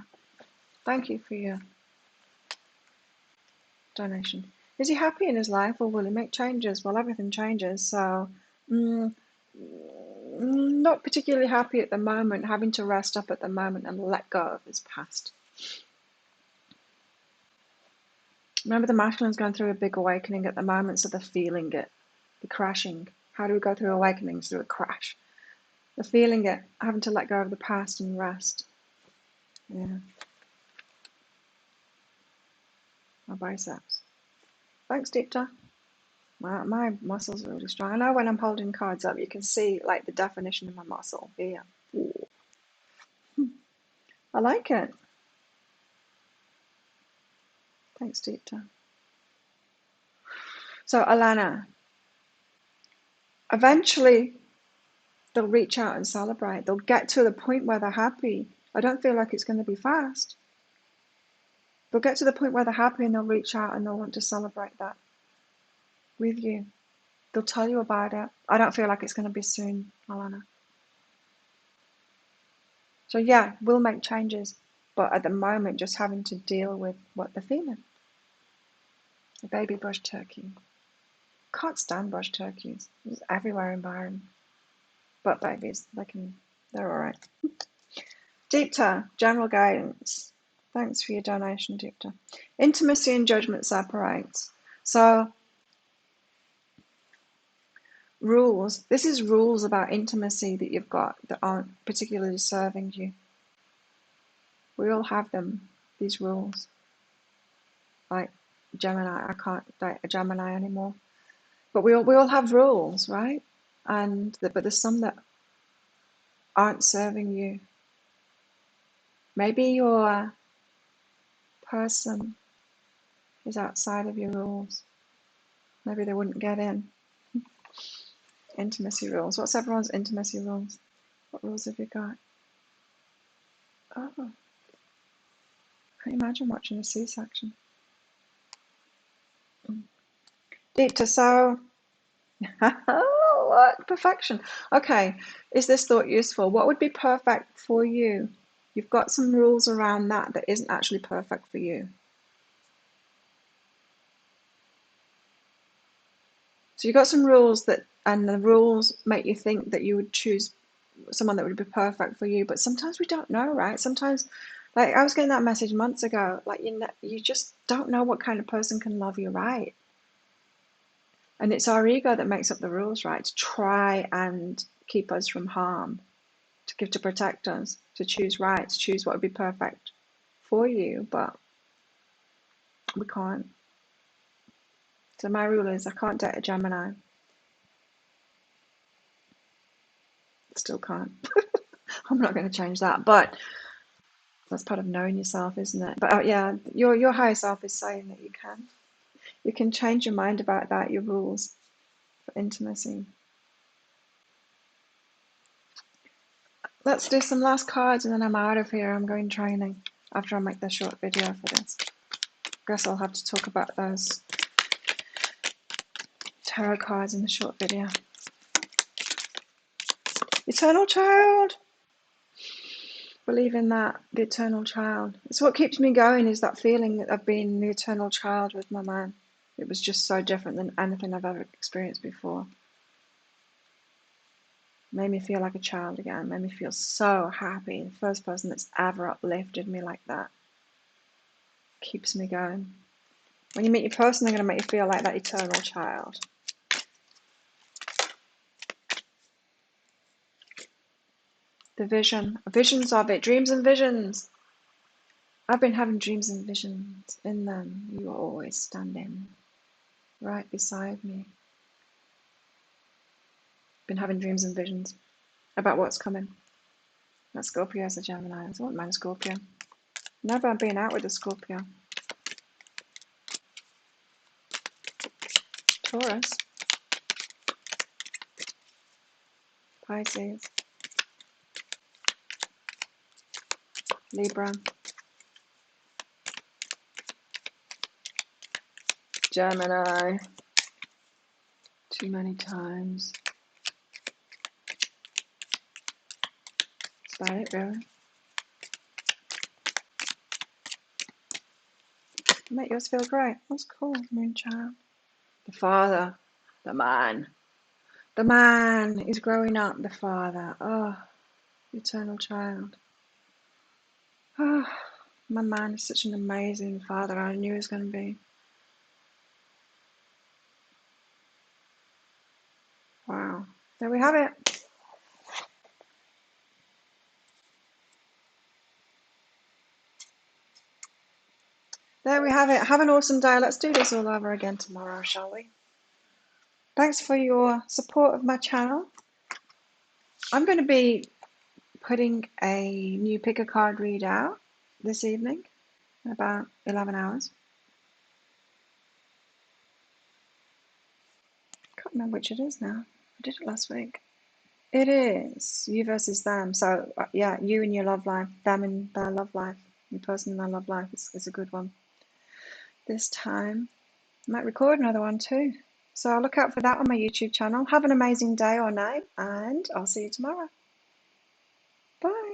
thank you for your donation. Is he happy in his life, or will he make changes? Well, everything changes, so not particularly happy at the moment, having to rest up at the moment and let go of his past. Remember, the masculine's going through a big awakening at the moment, so they're feeling it, the crashing. How do we go through awakenings? Through a crash. They're feeling it, having to let go of the past and rest. Yeah. My biceps. Thanks, Deepta. My muscles are really strong. I know when I'm holding cards up, you can see like the definition of my muscle here. Ooh. I like it. Thanks, Deepta. So, Alana, eventually they'll reach out and celebrate. They'll get to the point where they're happy. I don't feel like it's going to be fast. They'll get to the point where they're happy and they'll reach out and they'll want to celebrate that with you. They'll tell you about it. I don't feel like it's going to be soon, Alana. So yeah, we'll make changes, but at the moment, just having to deal with what they're feeling. A baby brush turkey. Can't stand brush turkeys. It's everywhere in Byron. But babies, they're all right. Deepta, general guidance. Thanks for your donation, Deepta. Intimacy and judgment separates. So rules. This is rules about intimacy that you've got that aren't particularly serving you. We all have them, these rules. Like Gemini, I can't date a Gemini anymore. But we all have rules, right? But there's some that aren't serving you. Maybe your person is outside of your rules. Maybe they wouldn't get in. Intimacy rules. What's everyone's intimacy rules? What rules have you got? Oh, Can you imagine watching a C-section? Deep to soul. What? Perfection. Okay, is this thought useful? What would be perfect for you? You've got some rules around that isn't actually perfect for you. So you've got some rules and the rules make you think that you would choose someone that would be perfect for you, but sometimes we don't know, right? Sometimes, like I was getting that message months ago, like you just don't know what kind of person can love you right. And it's our ego that makes up the rules, right? To try and keep us from harm, to protect us, to choose right, to choose what would be perfect for you, but we can't. So my rule is I can't date a Gemini. Still can't. I'm not going to change that, but that's part of knowing yourself, isn't it? But yeah, your higher self is saying that you can. You can change your mind about that, your rules for intimacy. Let's do some last cards and then I'm out of here. I'm going training after I make the short video for this. Guess I'll have to talk about those tarot cards in the short video. Eternal child. Believe in that, the eternal child. It's what keeps me going, is that feeling of being the eternal child with my man. It was just so different than anything I've ever experienced before. Made me feel like a child again. Made me feel so happy. The first person that's ever uplifted me like that. Keeps me going. When you meet your person, they're going to make you feel like that eternal child. The vision. Visions of it. Dreams and visions. I've been having dreams and visions. In them, you are always standing right beside me. Been having dreams and visions about what's coming. That Scorpio is a Gemini. I wouldn't mind a Scorpio. Never been out with a Scorpio. Taurus. Pisces. Libra. Gemini. Too many times. That's about it, really. Make yours feel great. That's cool, Moonchild. The father. The man. The man is growing up. The father. Oh, eternal child. Oh, my man is such an amazing father. I knew he was going to be. Wow. There we have it. There we have it. Have an awesome day. Let's do this all over again tomorrow, shall we? Thanks for your support of my channel. I'm going to be putting a new pick a card read out this evening in about 11 hours. Can't remember which it is now. I did it last week. It is you versus them. So yeah, you and your love life, them and their love life, your person and their love life is a good one. This time, I might record another one too. So look out for that on my YouTube channel. Have an amazing day or night, and I'll see you tomorrow. Bye.